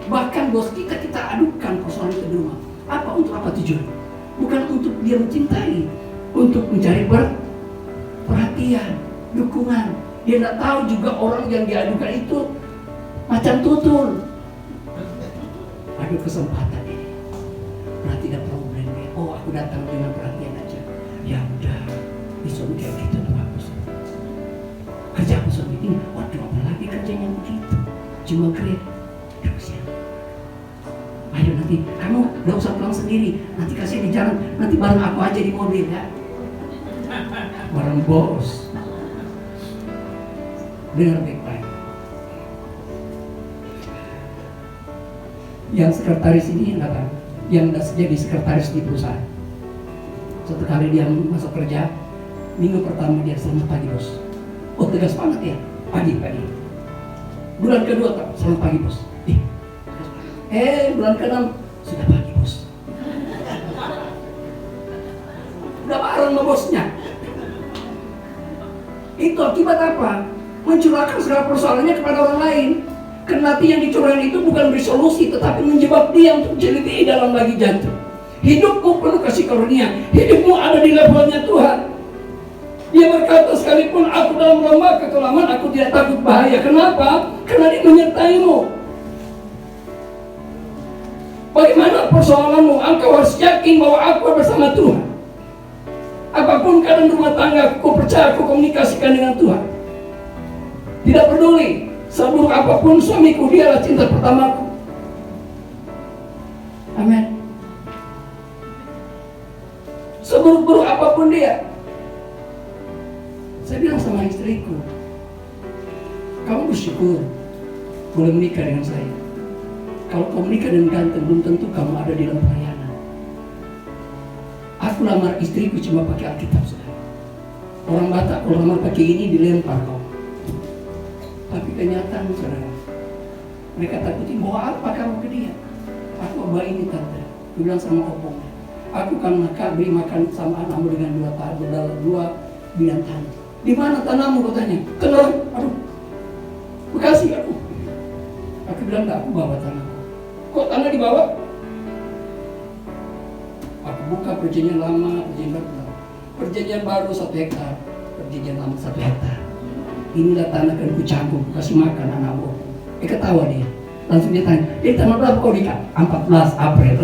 bahkan bos kita adukan persoalan itu di rumah. Apa untuk apa tujuan? Bukan untuk dia mencintai, untuk mencari perhatian, dukungan. Dia tidak tahu juga orang yang diadukan itu macam tutul. Ada kesempatan ini. Nah tidak perlu blame. Oh aku datang dengan perhatian aja. Ya udah, di suami kayak gitu tuh bagus. Kerja aku suami ini, waduh apalagi kerjanya begitu. Cuma grade, terus ya. Ayo nanti kamu gak usah pulang sendiri. Nanti kasih di jalan, nanti bareng aku aja di mobil ya. Bareng bos. Dengar baik-baik. Yang sekretaris ini yang jadi sekretaris di perusahaan. Suatu kali dia masuk kerja, minggu pertama dia selamat pagi bos. Oh tegas banget ya, pagi. Bulan kedua selamat pagi bos. Bulan ke-6 sudah pagi bos. Udah bareng sama bosnya. Itu akibat apa? Mencurahkan segala persoalannya kepada orang lain. Karena yang dicurahkan itu bukan beri solusi, tetapi menjebak dia untuk lebih dalam lagi jantung. Hidupmu penuh kasih karunia. Hidupmu ada di levelnya Tuhan. Dia berkata sekalipun aku dalam lembah kekelaman, aku tidak takut bahaya. Kenapa? Karena dia menyertaimu. Bagaimana persoalanmu? Engkau harus yakin bahwa aku bersama Tuhan. Apapun keadaan rumah tangga, aku percaya aku komunikasikan dengan Tuhan. Tidak peduli seburuk apapun suamiku, dialah cinta pertamaku. Amin. Seburuk-buruk apapun dia. Saya bilang sama istriku, kamu bersyukur boleh menikah dengan saya. Kalau kamu menikah dengan ganteng, belum tentu kamu ada di dalam pelayanan. Aku lamar istriku cuma pakai Alkitab saudara. Orang Batak kalau lamar pakai ini dilempar kau. Tapi kenyataan saudara, mereka takutin bawa apa kamu ke dia. Aku bawa ini tante. Dia bilang sama opongnya, aku kan beri makan sama anakmu dengan 2 bidang tanah. Di mana tanahmu katanya? Tenang, aduh, Bekasi aduh. Aku bilang enggak, aku bawa tanahku. Kok tanah dibawa? Aku buka perjanjian lama, perjanjian baru. Perjanjian baru 1 hektar, perjanjian lama 1 hektar. Inilah tanah kan ku campur, kasih makan anakmu. Ketawa dia. Langsung dia tanya, tanggal berapa kau nikah? 14 April.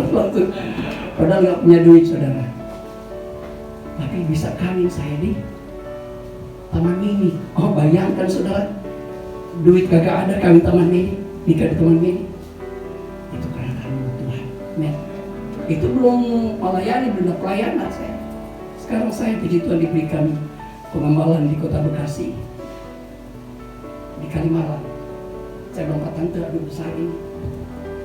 Padahal nggak punya duit saudara. Tapi bisa kawin saya di Taman Mini. Oh bayangkan saudara, duit kagak ada kawin Taman Mini, nikah di Taman Mini. Itu karena kamu Tuhan. Men. Itu belum melayani, belum pelayanan saya. Sekarang saya puji Tuhan diberikan pengembalan di Kota Bekasi, di Kalimalang. Saya bilang, Pak Tante, aduh besar ini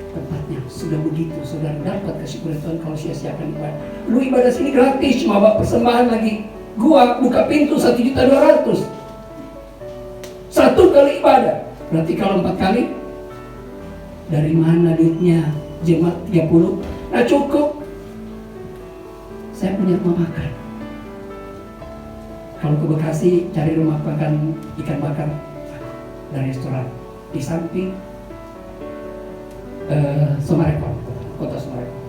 tempatnya. Sudah begitu, saudara dapat kesyukuran Tuhan kalau sia-siakan ibadah. Lu ibadah sini gratis, cuma bawa persembahan lagi. Gua buka pintu 1.200.000. 1 kali ibadah. Berarti kalau 4 kali, dari mana duitnya? Jemaat 30, nah cukup. Saya punya rumah makan. Kalau ke Bekasi, cari rumah makan ikan bakar dari restoran di samping Sumarekon, kota Sumarekon.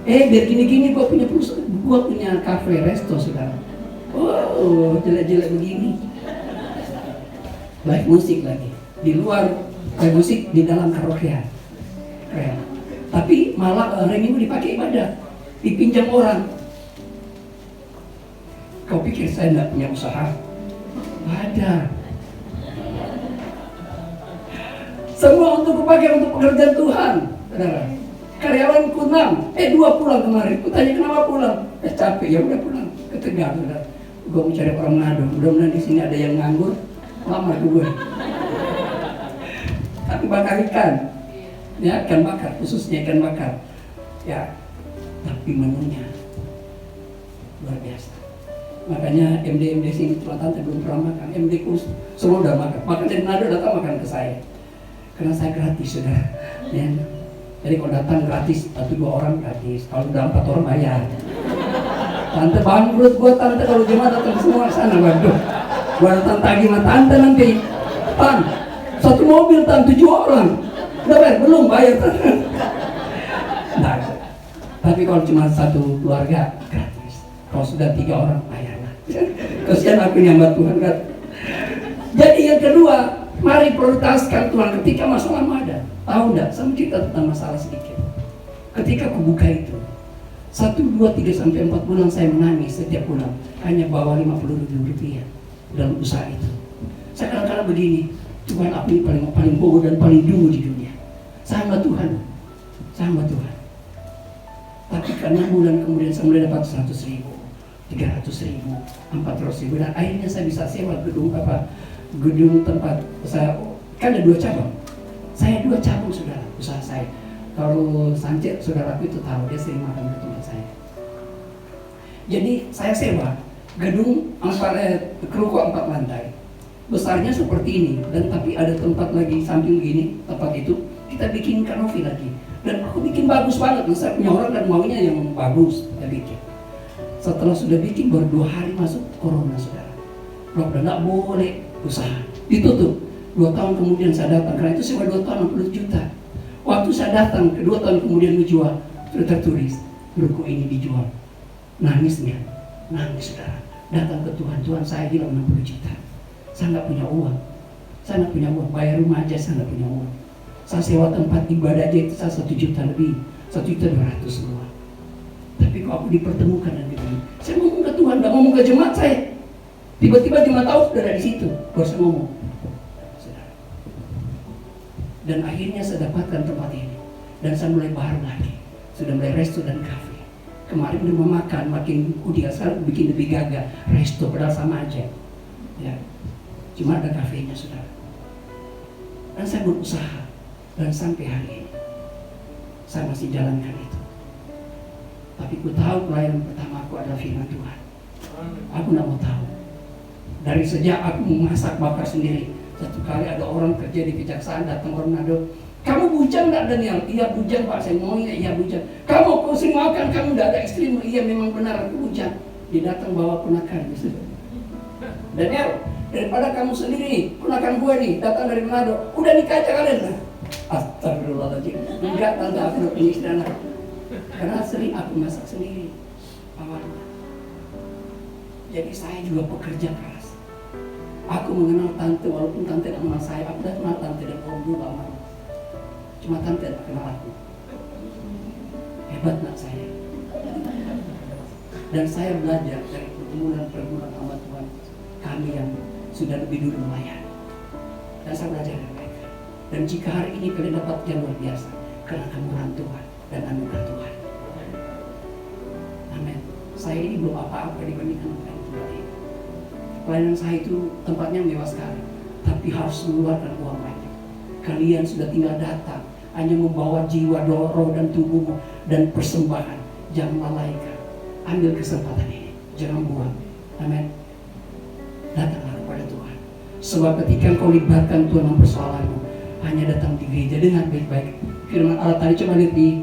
Biar gini-gini gua punya perusahaan, gua punya cafe resto saudara. Oh, jelek-jelek begini. Live musik lagi. Di luar live musik, di dalam karaokean. Keren. Tapi malah hari Minggu dipakai ibadah, dipinjam orang. Kau pikir saya tidak punya usaha? Ada. Semua untuk kupakai untuk pekerjaan Tuhan, saudara. Karyawanku 6, 2 pulang kemarin. Kutanya kenapa pulang? Capek, ya udah pulang ke Tegal, saudara. Gue mau cari orang Manado. Mudah-mudahan di sini ada yang nganggur, lamar ke gue. Tapi bakar ikan, ya ikan bakar, khususnya ikan bakar. Ya, tapi menunya luar biasa. Makanya MD sini tante belum pernah makan. MD ku semua udah makan. Makan dari Manado datang makan ke saya. Karena saya gratis, saudara. Ya. Jadi kalau datang gratis, 1-2 orang gratis. Kalau udah 4 orang bayar. Tante bangkrut gua tante kalau jemaat datang semua sana, waduh. Gua datang tagih sama tante nanti. Tan, 1 mobil tan 7 orang. Udah bayar? Belum bayar tante. Nah, tapi kalau cuma 1 keluarga gratis. Kalau sudah 3 orang bayarlah. Kasihan aku yang buat Tuhan kan. Jadi yang kedua, mari prioritaskan Tuhan ketika masalahmu ada. Tahu enggak? Sama cerita tentang masalah sedikit. Ketika aku buka itu, 1, 2, 3 sampai 4 bulan saya menangis setiap bulan. Hanya bawa 50.000 rupiah dalam usaha itu. Saya kadang-kadang begini, Tuhan aku ini paling bodoh dan paling dulu di dunia. Saya hamba Tuhan. Tapi karena bulan kemudian saya mulai dapat 100.000, 300.000, 400.000, dan akhirnya saya bisa sewa gedung tempat saya. Kan ada 2 cabang. Saya 2 cabang, saudara, usaha saya. Kalau Sancet, saudaraku itu tahu, dia sering makan ke tempat saya. Jadi saya sewa gedung keruko 4 lantai. Besarnya seperti ini, dan tapi ada tempat lagi samping gini, tempat itu kita bikin kanopi lagi. Dan aku bikin bagus banget, saya punya orang dan maunya yang bagus, kita bikin. Setelah sudah bikin, baru 2 hari masuk corona, saudara. Lockdown, nggak boleh usaha, ditutup. 2 tahun kemudian saya datang, karena itu sewa 2 tahun 60 juta. Waktu saya datang, 2 tahun kemudian menjual, sudah tertulis, ruko ini dijual. Nangis, saudara. Datang ke Tuhan, Tuhan saya hilang 60 juta. Saya nggak punya uang, bayar rumah aja saya nggak punya uang. Saya sewa tempat ibadah aja itu saya 1 juta lebih, 1.200.000 semua. Tapi kok aku dipertemukan dan begini, saya ngomong ke Tuhan, nggak ngomong ke jemaat saya. Tiba-tiba jemaat tahu sudah ada di situ, baru saya ngomong. Dan akhirnya saya dapatkan tempat ini, dan saya mulai baru lagi, sudah mulai resto dan kafe. Kemarin udah mau makan, makin udah sekarang bikin lebih gagah, resto padahal sama aja, ya. Cuma ada kafenya, saudara. Dan saya berusaha, dan sampai hari ini saya masih jalankan itu. Tapi ku tahu pelayanan pertama aku adalah firman Tuhan. Aku nggak mau tahu. Dari sejak aku memasak bakar sendiri, satu kali ada orang kerja di kejaksaan datang orang Manado, kamu bujang nggak Daniel? Iya bujang Pak, saya mau ini, iya bujang. Kamu sering makan, kamu nggak ada istrimu? Iya memang benar aku bujang. Dia datang bawa ponakan, Daniel, daripada kamu sendiri, ponakan gue nih datang dari Manado, udah nikah aja kalian lah. Astagfirullahaladzim. Enggak, tante aku udah punya istri anak. Karena sering aku masak sendiri awalnya. Jadi saya juga pekerja keras. Aku mengenal tante, walaupun tante tidak mengenal saya. Aku sudah kenal tante dan orang dulu lama. Cuma tante tidak kenal aku. Hebat nak saya. Dan saya belajar dari pergumulan sama Tuhan kami yang sudah lebih dulu melayani. Dan saya belajar dari mereka. Dan jika hari ini kalian dapat yang luar biasa, karena kemurahan Tuhan dan anugerah Tuhan. Amin. Saya ini belum apa-apa dibandingkan dengan tempat ini. Pelayanan saya itu tempatnya mewah sekali, tapi harus mengeluarkan uang banyak. Kalian sudah tinggal datang, hanya membawa jiwa, roh dan tubuhmu dan persembahan. Jangan lalaikan. Ambil kesempatan ini, jangan buang. Amin. Datanglah kepada Tuhan. Sebab ketika kau libatkan Tuhan dalam persoalanmu, hanya datang di gereja. Dengar baik-baik firman Allah tadi, coba lihat di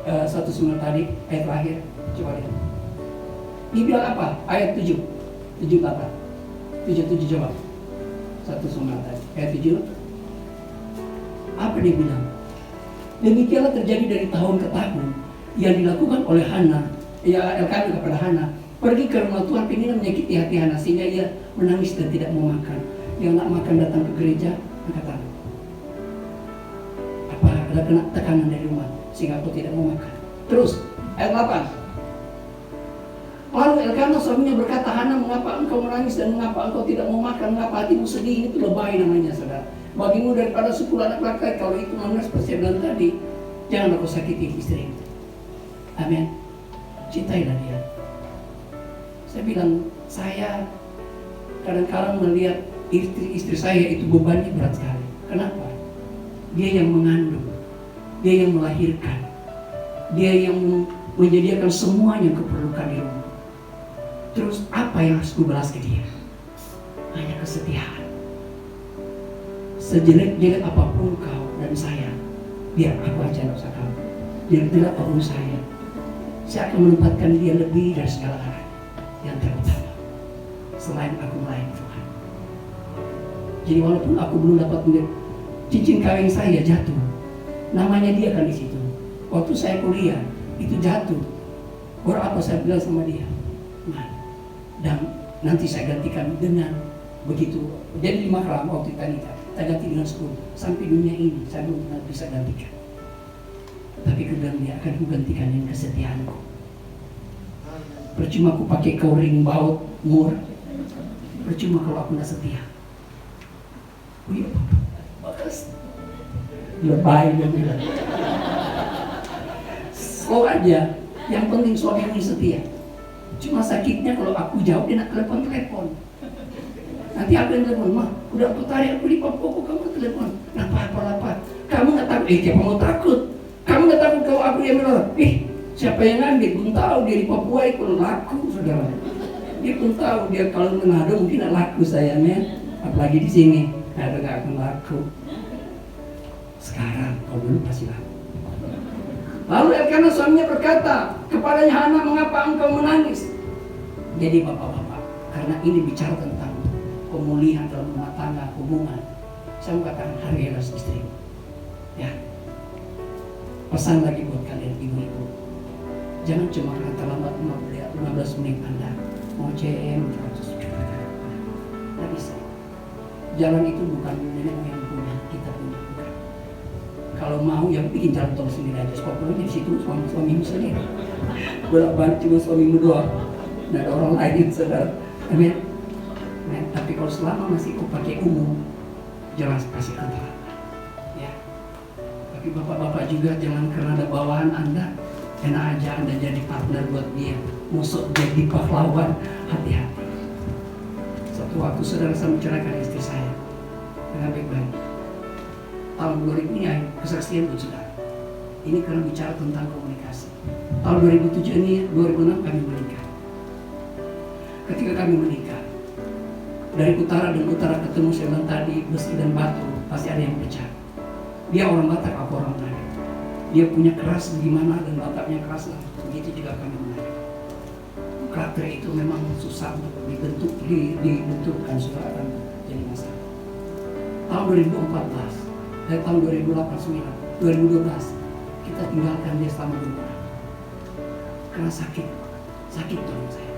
1:9 tadi, ayat terakhir. Coba lihat. Dia bilang apa? Ayat 7 apa? 7 coba. 1:9 tadi, ayat 7. Apa dia bilang? Demikianlah terjadi dari tahun ke tahun yang dilakukan oleh Hana, ya Elkanah kepada Hana. Pergi ke rumah Tuhan, pengen menyakiti hati Hana sehingga ia menangis dan tidak mau makan. Yang nak makan datang ke gereja, angkat tangan. Apa ada kena tekanan dari rumah sehingga aku tidak mau makan. Terus ayat 8. Lalu Elkana suaminya berkata, Hana, mengapa engkau menangis dan mengapa engkau tidak mau makan? Mengapa hatimu sedih? Ini tuh lebay namanya, saudara. Bagimu daripada 10 anak laki-laki, kalau itu mana seperti saya bilang tadi, jangan kau sakiti istrimu. Amin. Cintailah dia. Saya bilang, saya kadang-kadang melihat istri saya itu bebannya berat sekali. Kenapa? Dia yang mengandung, dia yang melahirkan, dia yang menyediakan semuanya yang keperlukan di rumah. Terus apa yang harus kubalas ke dia? Hanya kesetiaan. Sejelek-jelek apapun kau dan saya, biar aku aja, gak usah kamu. Jelek-jelek apapun saya akan menempatkan dia lebih dari segala hal yang terutama selain aku melayani Tuhan. Jadi walaupun aku belum dapat melihat cincin kawin saya jatuh, namanya dia kan di situ. Waktu saya kuliah itu jatuh. Baru apa saya bilang sama dia? Nah, dan nanti saya gantikan dengan begitu. Jadi 5 gram waktu kita nikah, kita ganti dengan 10. Sampai dunia ini saya belum pernah bisa gantikan. Tapi kemudian dia akan kugantikan dengan kesetiaanku. Percuma aku pakai kau ring baut mur, percuma kalau aku tidak setia. Wih, bakas lebay dia bilang. Slow aja, yang penting suami ini setia. Cuma sakitnya kalau aku jauh dia nak telepon. Nanti aku yang telepon, mah udah aku tarik aku di Papua, kamu telepon. Apa? Kamu nggak takut? Siapa mau takut? Kamu nggak takut kalau aku yang bilang, siapa yang ngambil? Pun tahu dia di Papua itu laku, saudara. Dia pun tahu dia kalau Manado mungkin laku sayangnya, apalagi di sini ada nggak akan laku. Sekarang kalau dulu pasti laku. Lalu Elkana suaminya berkata kepadanya, Hana, mengapa engkau menangis? Jadi bapak-bapak, karena ini bicara tentang pemulihan dalam rumah tangga, hubungan, saya mengatakan hargailah istrimu. Ya, pesan lagi buat kalian ibu-ibu, jangan cuma karena terlambat 15 menit Anda mau CM 100 juta. Tidak bisa. Jalan itu bukan nenek moyang punya, kita punya. Bukan. Kalau mau yang bikin jalan tol sendiri aja, sekolahnya di situ suamimu sendiri. Bolak-balik cuma suamimu doang, nggak ada orang lain, saudara. Amin. Nah, tapi kalau selama masih kau pakai umum, jelas pasti akan terlambat. Ya. Tapi bapak-bapak juga jangan karena ada bawahan Anda, enak aja Anda jadi partner buat dia, musuh jadi pahlawan. Hati-hati. Satu waktu saudara saya menceraikan istri saya dengan baik-baik. Tahun 2000 ini kesaksian buat saudara. Ini karena bicara tentang komunikasi. Tahun 2007 ini, 2006 kami menikah. Ketika kami menikah, dari utara dan utara ketemu, saya bilang tadi, besi dan batu pasti ada yang pecah. Dia orang Batak, aku orang Manado. Dia punya keras bagaimana dan Bataknya keras lah. Begitu juga kami Manado. Karakter itu memang susah untuk dibentukkan, sudah akan jadi masalah. Tahun 2014, dari tahun 2008, 2012 kita tinggalkan dia selama 2 bulan karena sakit Tuhan saya.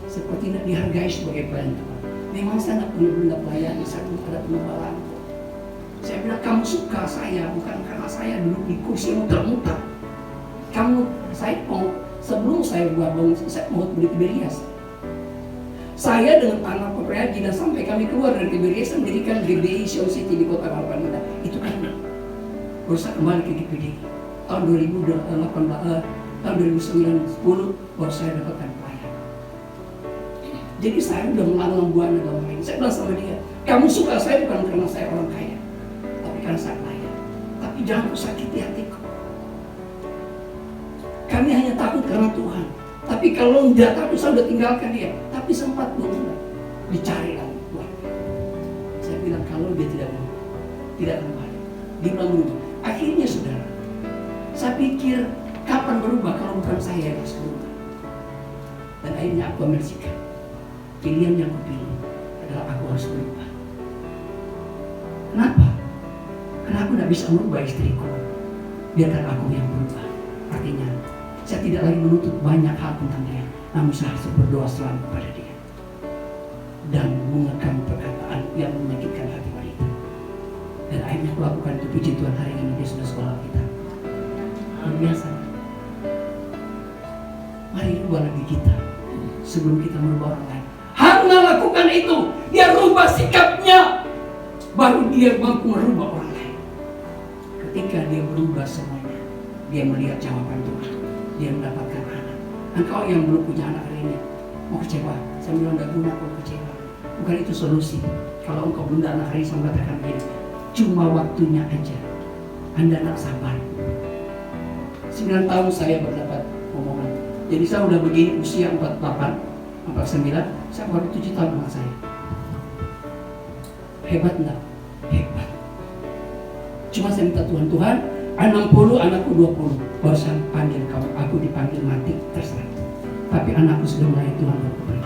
Seperti tidak dihargai sebagai pelayan Tuhan. Memang saya tidak punya benda pelayan, saya belum ada penubalan. Saya bilang, kamu suka saya bukan karena saya duduk di kursi muter-muter. Saya mau, sebelum saya buat bangun, saya mau beli Tiberias. Saya dengan anak peperagi dan sampai kami keluar dari Tiberias mendirikan GBI Sion City di kota Malpanada. Itu kan berusaha kembali ke GPD. Tahun 2008, tahun 2009-10 baru saya dapatkan pelayan. Jadi saya udah melanglang buana dalam hal ini. Saya bilang sama dia, kamu suka saya bukan karena saya orang kaya, tapi karena saya pelayan. Tapi jangan sakiti hatiku. Kami hanya takut karena Tuhan. Tapi kalau tidak takut, saya sudah tinggalkan dia. Tapi sempat belum dicari lagi. Saya bilang kalau dia tidak mau, tidak kembali. Dia bilang begitu. Akhirnya saudara, saya pikir kapan berubah kalau bukan saya yang harus berubah. Dan akhirnya aku ambil sikap. Pilihan yang aku pilih adalah aku harus berubah. Kenapa? Karena aku tidak bisa merubah istriku. Biarkan aku yang berubah. Artinya, saya tidak lagi menuntut banyak hal tentang dia, namun saya harus berdoa selalu kepada dia dan mengekang perkataan yang menyakitkan hati wanita. Dan akhirnya aku lakukan itu. Puji Tuhan, hari ini dia sudah sekolah kita. Luar biasa. Mari ubah lagi kita. sebelum kita merubah orang lain. Hana lakukan itu, dia rubah sikapnya, baru dia mampu merubah orang lain. Ketika dia berubah semuanya, dia melihat jawaban Tuhan, dia mendapatkan anak. Engkau yang belum punya anak hari ini, mau kecewa? Saya bilang gak guna kau kecewa. Bukan itu solusi. Kalau engkau belum ada anak hari ini, saya mengatakan begini, cuma waktunya aja. Anda nak sabar. 9 tahun saya berdapat omongan. Jadi saya udah begini usia 48, 49, saya baru 7 tahun anak saya. Hebat enggak? Hebat. Cuma saya minta Tuhan, 60, anakku 20. Baru saya panggil kamu, aku dipanggil mati, terserah. Tapi anakku sudah mulai Tuhan berkembang.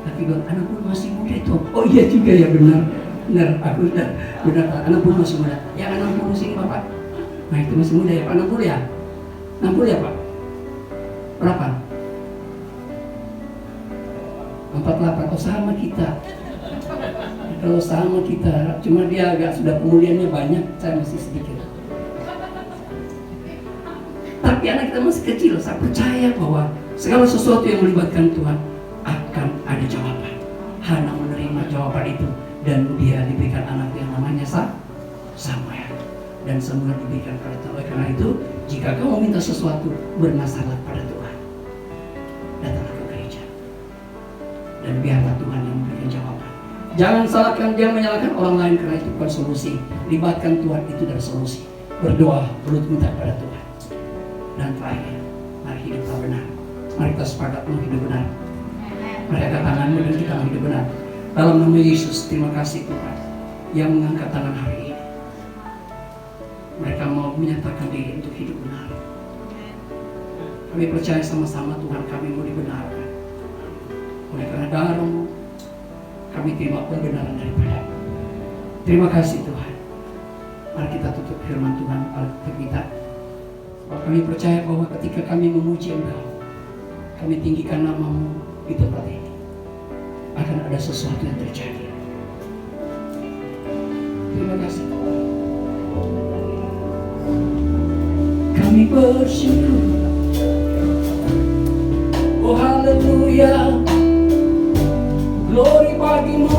Tapi bilang, anakku masih muda itu. Oh iya juga ya, benar. Benar, aku benar, anakku masih muda. Yang 60 sini Bapak. Nah itu masih muda ya Pak, 60 ya? 60 ya Pak? Berapa? 48, oh sama kita. Kalau sama kita, cuma dia agak sudah pemulihannya banyak, saya masih sedikit. Tapi anak kita masih kecil, saya percaya bahwa segala sesuatu yang melibatkan Tuhan akan ada jawaban. Hana menerima jawaban itu dan dia diberikan anak yang namanya Samuel. Dan semua diberikan pada Tuhan. Karena itu, jika kamu minta sesuatu, bermasalah pada Tuhan, datanglah ke gereja dan biarlah Tuhan yang memberikan jawaban. Jangan salahkan dia, menyalahkan orang lain, karena itu bukan solusi. Libatkan Tuhan, itu adalah solusi. Berdoa, berlutut minta pada Tuhan. Dan terakhir, mari hiduplah benar. Mari kita sepakat hidup benar. Mari angkat tanganmu dan kita hidup benar. Dalam nama Yesus, terima kasih Tuhan yang mengangkat tangan hari ini. Mereka mau menyatakan diri untuk hidup benar. Kami percaya sama-sama Tuhan, kami mau dibenarkan. Oleh karena darah-Mu, kami terima pembenaran daripada. Terima kasih Tuhan. Mari kita tutup firman Tuhan Alkitab kita. Kami percaya bahwa ketika kami memuji Engkau, kami tinggikan nama-Mu di tempat ini, akan ada sesuatu yang terjadi. Terima kasih Tuhan. Kami bersyukur. Oh haleluya, glory bagimu.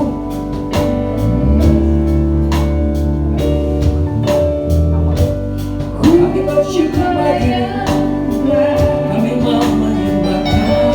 Kami bersyukur bagimu. Kami mau menyembah Kau.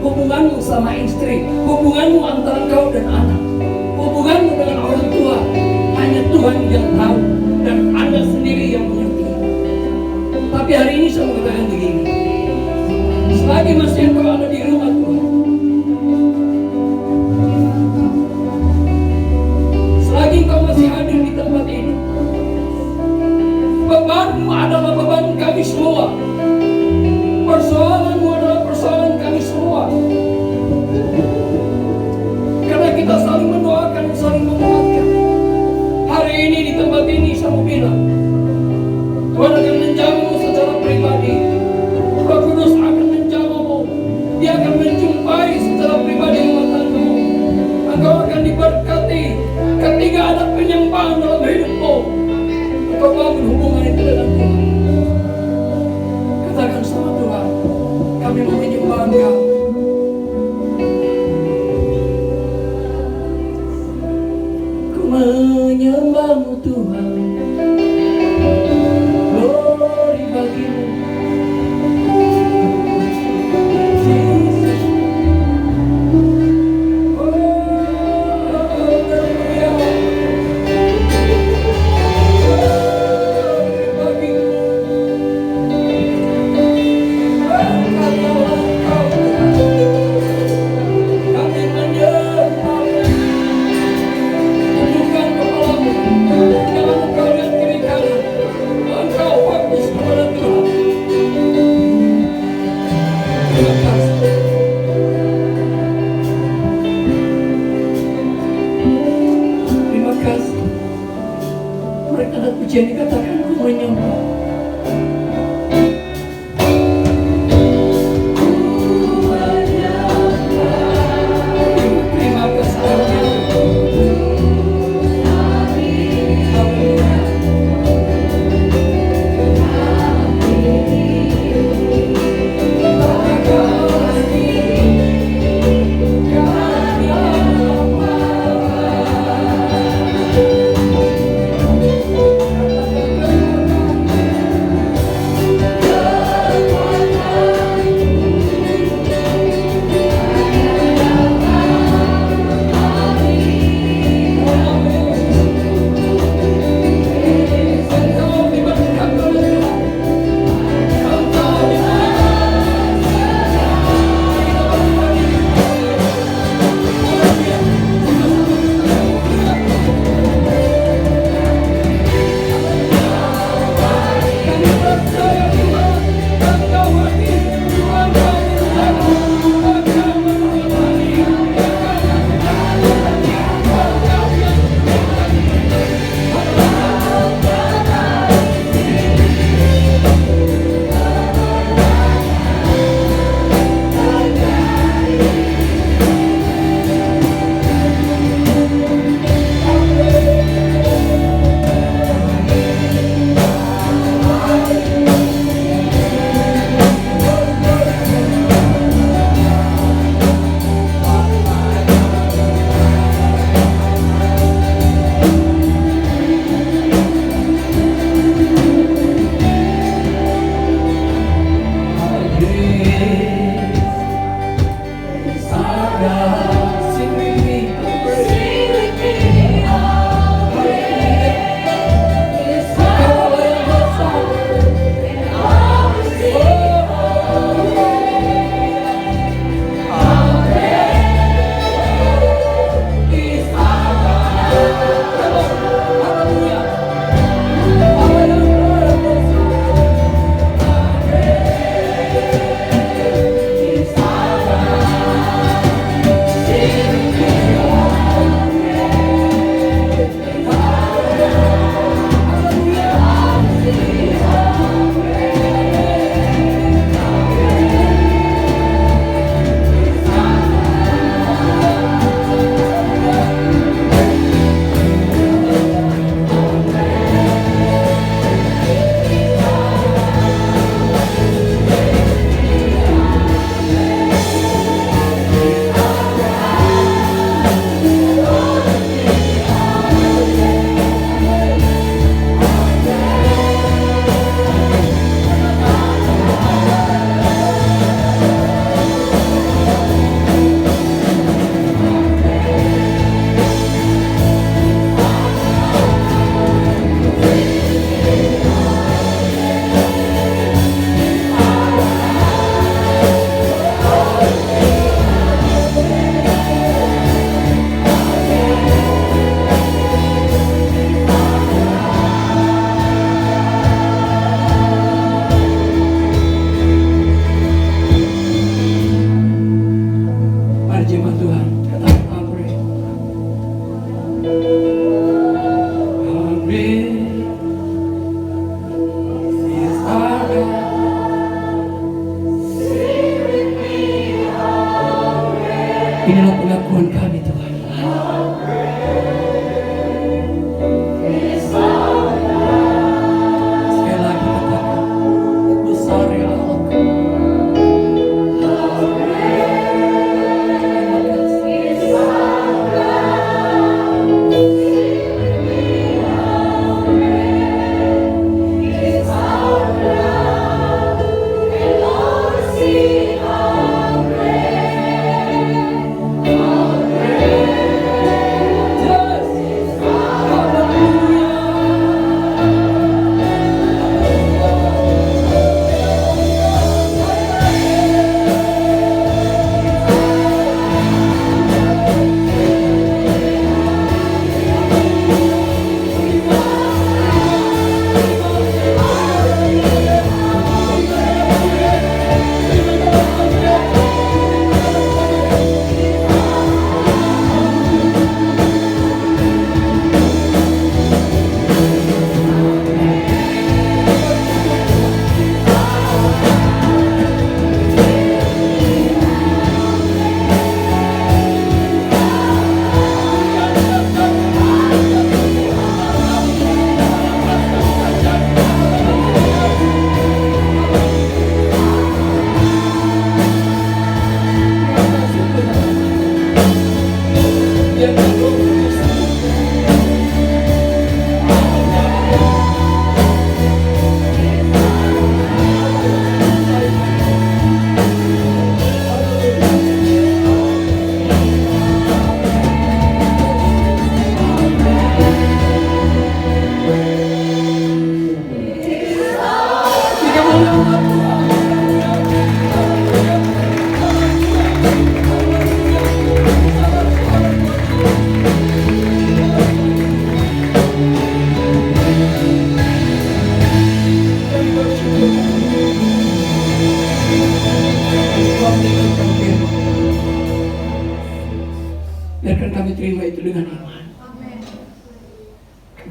Hubunganmu sama istri, hubunganmu antara kau dan anak, hubunganmu dengan orang tua, hanya Tuhan yang tahu dan Anda sendiri yang mengerti. Tapi hari ini saya mau katakan begini, selagi masih engkau ada di rumah Tuhan, selagi engkau masih hadir di tempat ini, bebanmu adalah beban kami semua. Persoalanmu adalah persoalan kami semua. Karena kita saling mendoakan, saling menguatkan. Hari ini di tempat ini saya mau bilang, Tuhan akan menjamahmu secara pribadi. Roh Kudus akan menjamahmu. Dia akan menjumpai secara pribadi rumah tanggamu. kau bangun hubungan itu dengan Tuhan. Katakan sama Tuhan, kami mau menyembah Engkau. Ku menyembahmu Tuhan, glory bagimu. Terima kasih. Mereka ada pujian dikatakan ku menyembah. Terima kasih.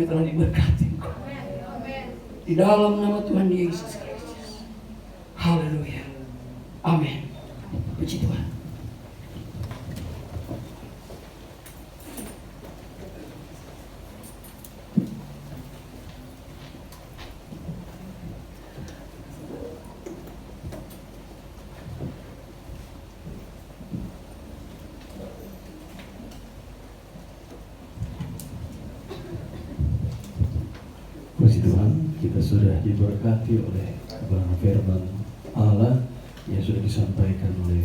kami telah diberkati Engkau. Di dalam nama Tuhan Yesus Kristus. Haleluya. Amin. Puji Tuhan. Puji Tuhan, kita sudah diberkati oleh kebenaran firman Allah yang sudah disampaikan oleh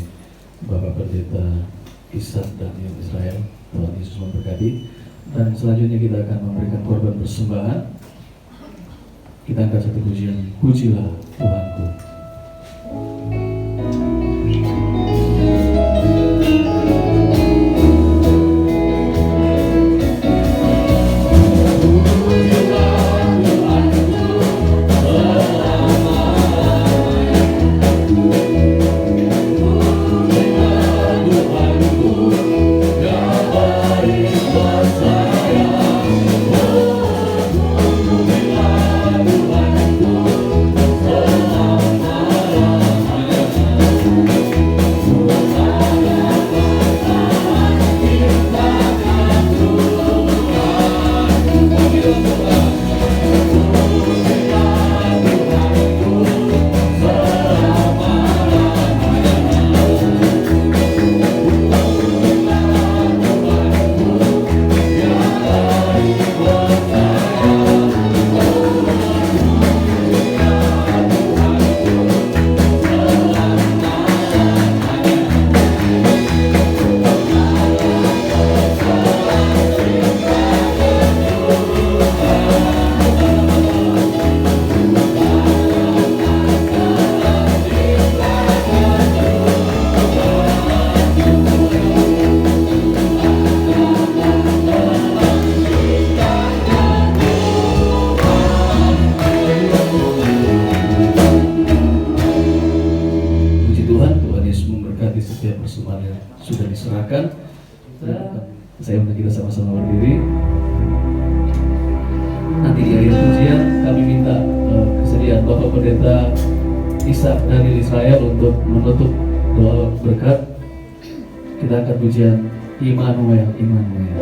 Bapak Pendeta Ishak Daniel Israel. Tuhan Yesus memberkati. Dan selanjutnya kita akan memberikan korban persembahan. Kita angkat satu pujian, pujilah Tuhanku. Sudah diserahkan. Saya undang kita sama-sama berdiri. Nanti di akhir pujian kami minta kesediaan Bapak Pendeta Ishak dari Israel untuk menutup doa berkat. Kita akan pujian Immanuel, Immanuel.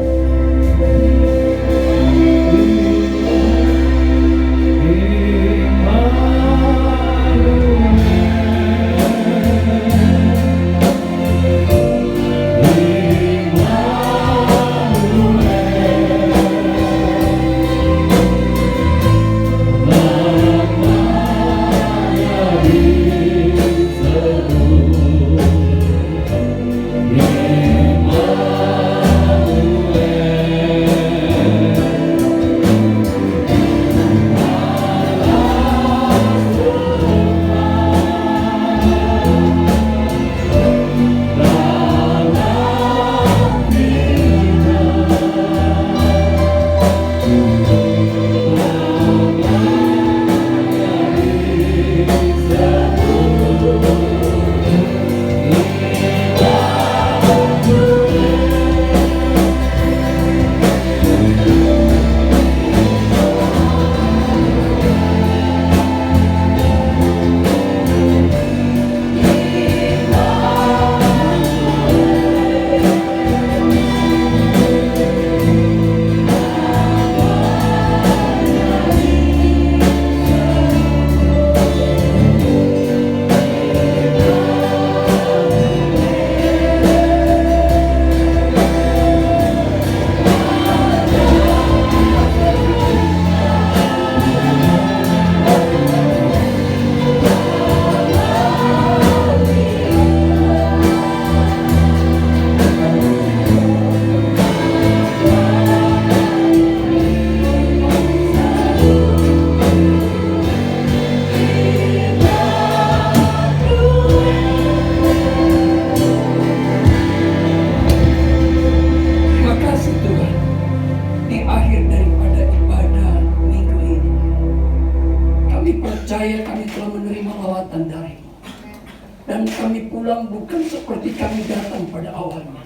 Dan kami pulang bukan seperti kami datang pada awalnya,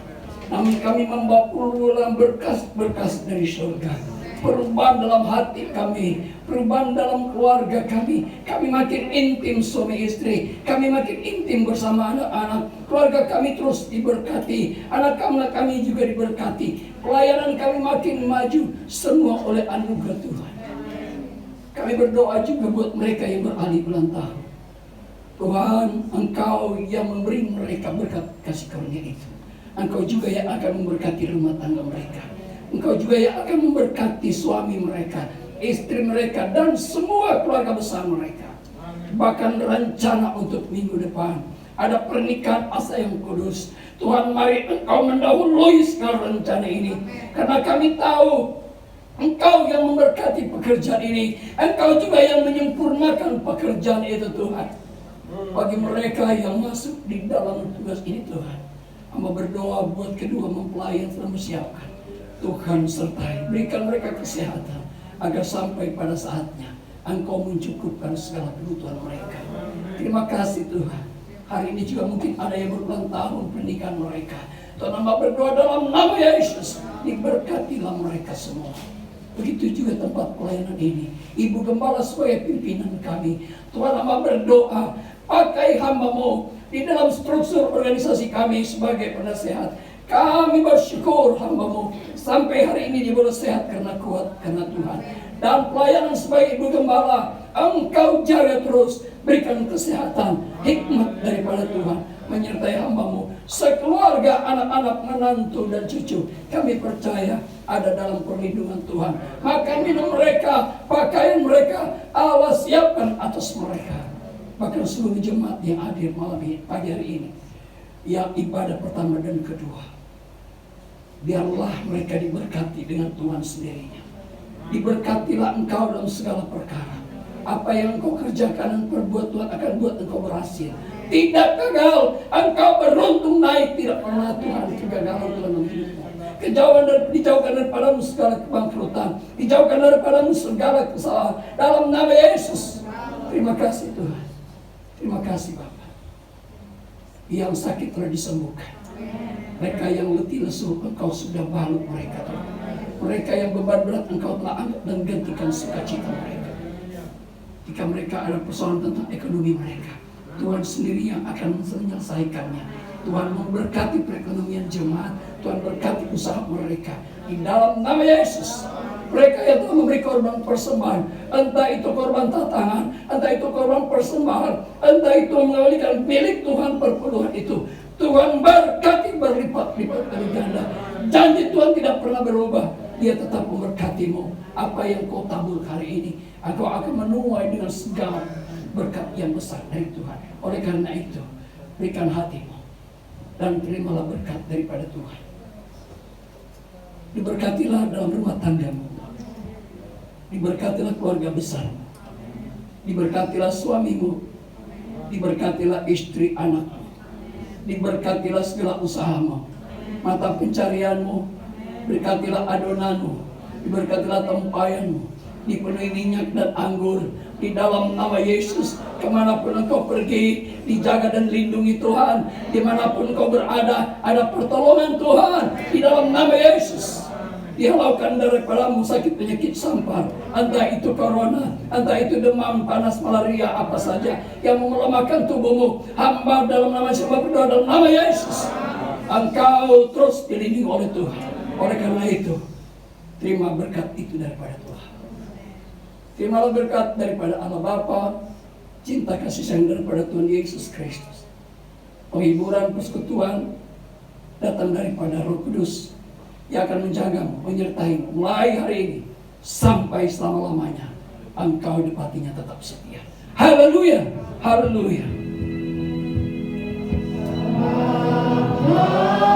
namun kami membawa pulang berkas-berkas dari surga. perubahan dalam hati kami, perubahan dalam keluarga kami. Kami makin intim suami istri, kami makin intim bersama anak-anak. Keluarga kami terus diberkati, anak-anak kami juga diberkati. Pelayanan kami makin maju, semua oleh anugerah Tuhan. Kami berdoa juga buat mereka yang beralih ulang tahun. Tuhan, Engkau yang memberi mereka berkat kasih karunia itu. Engkau juga yang akan memberkati rumah tangga mereka. Engkau juga yang akan memberkati suami mereka, istri mereka, dan semua keluarga besar mereka. Bahkan rencana untuk minggu depan, ada pernikahan asa yang kudus. Tuhan, mari Engkau mendahului segala rencana ini. Karena kami tahu Engkau yang memberkati pekerjaan ini. Engkau juga yang menyempurnakan pekerjaan itu, Tuhan. Bagi mereka yang masuk di dalam tugas ini, Tuhan, hamba berdoa buat kedua mempelai yang telah bersiapkan. Tuhan sertai, berikan mereka kesehatan, agar sampai pada saatnya Engkau mencukupkan segala kebutuhan mereka. Terima kasih Tuhan. Hari ini juga mungkin ada yang berulang tahun pernikahan mereka. Tuhan, hamba berdoa dalam nama Yesus, diberkatilah mereka semua. Begitu juga tempat pelayanan ini. Ibu Gembala sebagai pimpinan kami, Tuhan, hamba berdoa, pakai hamba-Mu di dalam struktur organisasi kami sebagai penasehat. Kami bersyukur hamba-Mu sampai hari ini diboleh sehat karena kuat karena Tuhan. Dan pelayanan sebagai Ibu Gembala, Engkau jaga terus, berikan kesehatan, hikmat daripada Tuhan menyertai hamba-Mu, sekeluarga, anak-anak, menantu dan cucu. Kami percaya ada dalam perlindungan Tuhan. Makan minum mereka, pakaian mereka, Allah siapkan atas mereka. Bahkan seluruh jemaat yang hadir malam ini, pagi hari ini, yang ibadah pertama dan kedua, biarlah mereka diberkati dengan Tuhan sendirinya. Diberkatilah Engkau dalam segala perkara. Apa yang Engkau kerjakan dan perbuat, Tuhan akan buat Engkau berhasil. Tidak gagal, Engkau beruntung naik. Tidak pernah Tuhan kegagalan dalam hidupmu. Dijauhkan daripadamu segala kebangkrutan, dijauhkan daripadamu segala kesalahan. Dalam nama Yesus. Terima kasih Tuhan. Terima kasih Bapak. Yang sakit telah disembuhkan. Mereka yang letih lesu, Engkau sudah balut mereka Tuhan. Mereka yang beban berat, Engkau telah angkat dan gantikan sukacita mereka. Jika mereka ada persoalan tentang ekonomi mereka, Tuhan sendiri yang akan menyelesaikannya. Tuhan memberkati perekonomian jemaat, Tuhan berkati usaha mereka. Di dalam nama Yesus. Mereka yang telah memberi korban persembahan, entah itu korban tatangan, entah itu korban persembahan, entah itu mengembalikan milik Tuhan perpuluhan itu, Tuhan berkati berlipat-lipat kali ganda. Janji Tuhan tidak pernah berubah. Dia tetap memberkatimu. Apa yang kau tabur hari ini, engkau akan menuai dengan segala berkat yang besar dari Tuhan. Oleh karena itu, berikan hatimu dan terimalah berkat daripada Tuhan. Diberkatilah dalam rumah tanggamu. Diberkatilah keluarga besarmu. Diberkatilah suamimu. Diberkatilah istri anakmu. Diberkatilah segala usahamu, mata pencarianmu. Berkatilah adonanmu. Diberkatilah tempayanmu. Dipenuhi minyak dan anggur. Di dalam nama Yesus, kemanapun engkau pergi, dijaga dan lindungi Tuhan. Dimanapun engkau berada, ada pertolongan Tuhan. Di dalam nama Yesus, dihalaukan daripadamu sakit penyakit sampar, entah itu corona, entah itu demam, panas, malaria, apa saja yang melemahkan tubuhmu. Hamba dalam nama siapa berdoa dalam nama Yesus, engkau terus dilindungi oleh Tuhan. Oleh karena itu, terima berkat itu daripada Tuhan. Terimalah berkat daripada Allah Bapa, cinta kasih sayang daripada Tuhan Yesus Kristus, penghiburan persekutuan datang daripada Roh Kudus yang akan menjagamu, menyertai mulai hari ini sampai selama-lamanya. Engkau dapatinya tetap setia. Haleluya, haleluya. Terima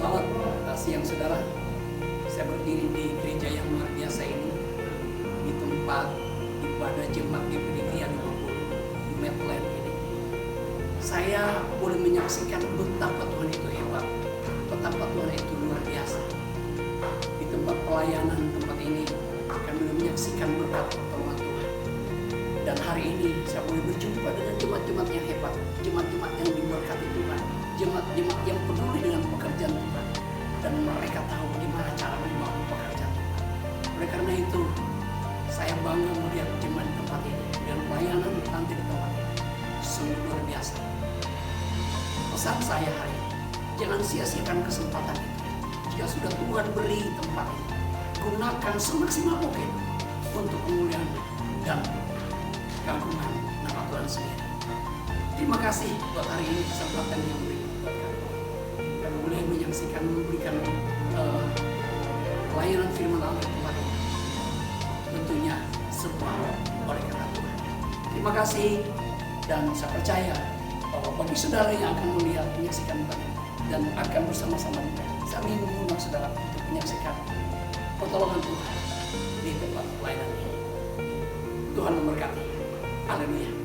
Selamat siang saudara. Saya berdiri di gereja yang luar biasa ini, di tempat ibadah jemaat GPD Krian di Medland ini. Saya boleh menyaksikan betapa Tuhan itu hebat, betapa Tuhan itu luar biasa. Di tempat pelayanan tempat ini kami menyaksikan berkat pertolongan Tuhan. Dan hari ini saya boleh berjumpa dengan jemaat-jemaat yang hebat, jemaat-jemaat yang diberkati Tuhan, jemaat-jemaat yang peduli dengan pekerjaan Tuhan, dan mereka tahu bagaimana cara membangun pekerjaan Tuhan. Oleh karena itu, saya bangga melihat jemaat di tempat ini dan pelayanan nanti di tempat ini sungguh luar biasa. Pesan saya hari ini, jangan sia-siakan kesempatan itu. Jika sudah Tuhan beri tempat ini, gunakan semaksimal mungkin untuk kemuliaan dan keagungan nama Tuhan sendiri. Terima kasih buat hari ini kesempatan yang diberikan buat kami. Kami boleh menyaksikan, memberikan pelayanan firman Allah di tempat ini. Tentunya semua oleh karena Tuhan. Terima kasih, dan saya percaya bahwa bagi saudara yang akan melihat, menyaksikan kami dan akan bersama-sama dengan kami mengundang saudara untuk menyaksikan pertolongan Tuhan di tempat pelayanan ini. Tuhan memberkati. Haleluya.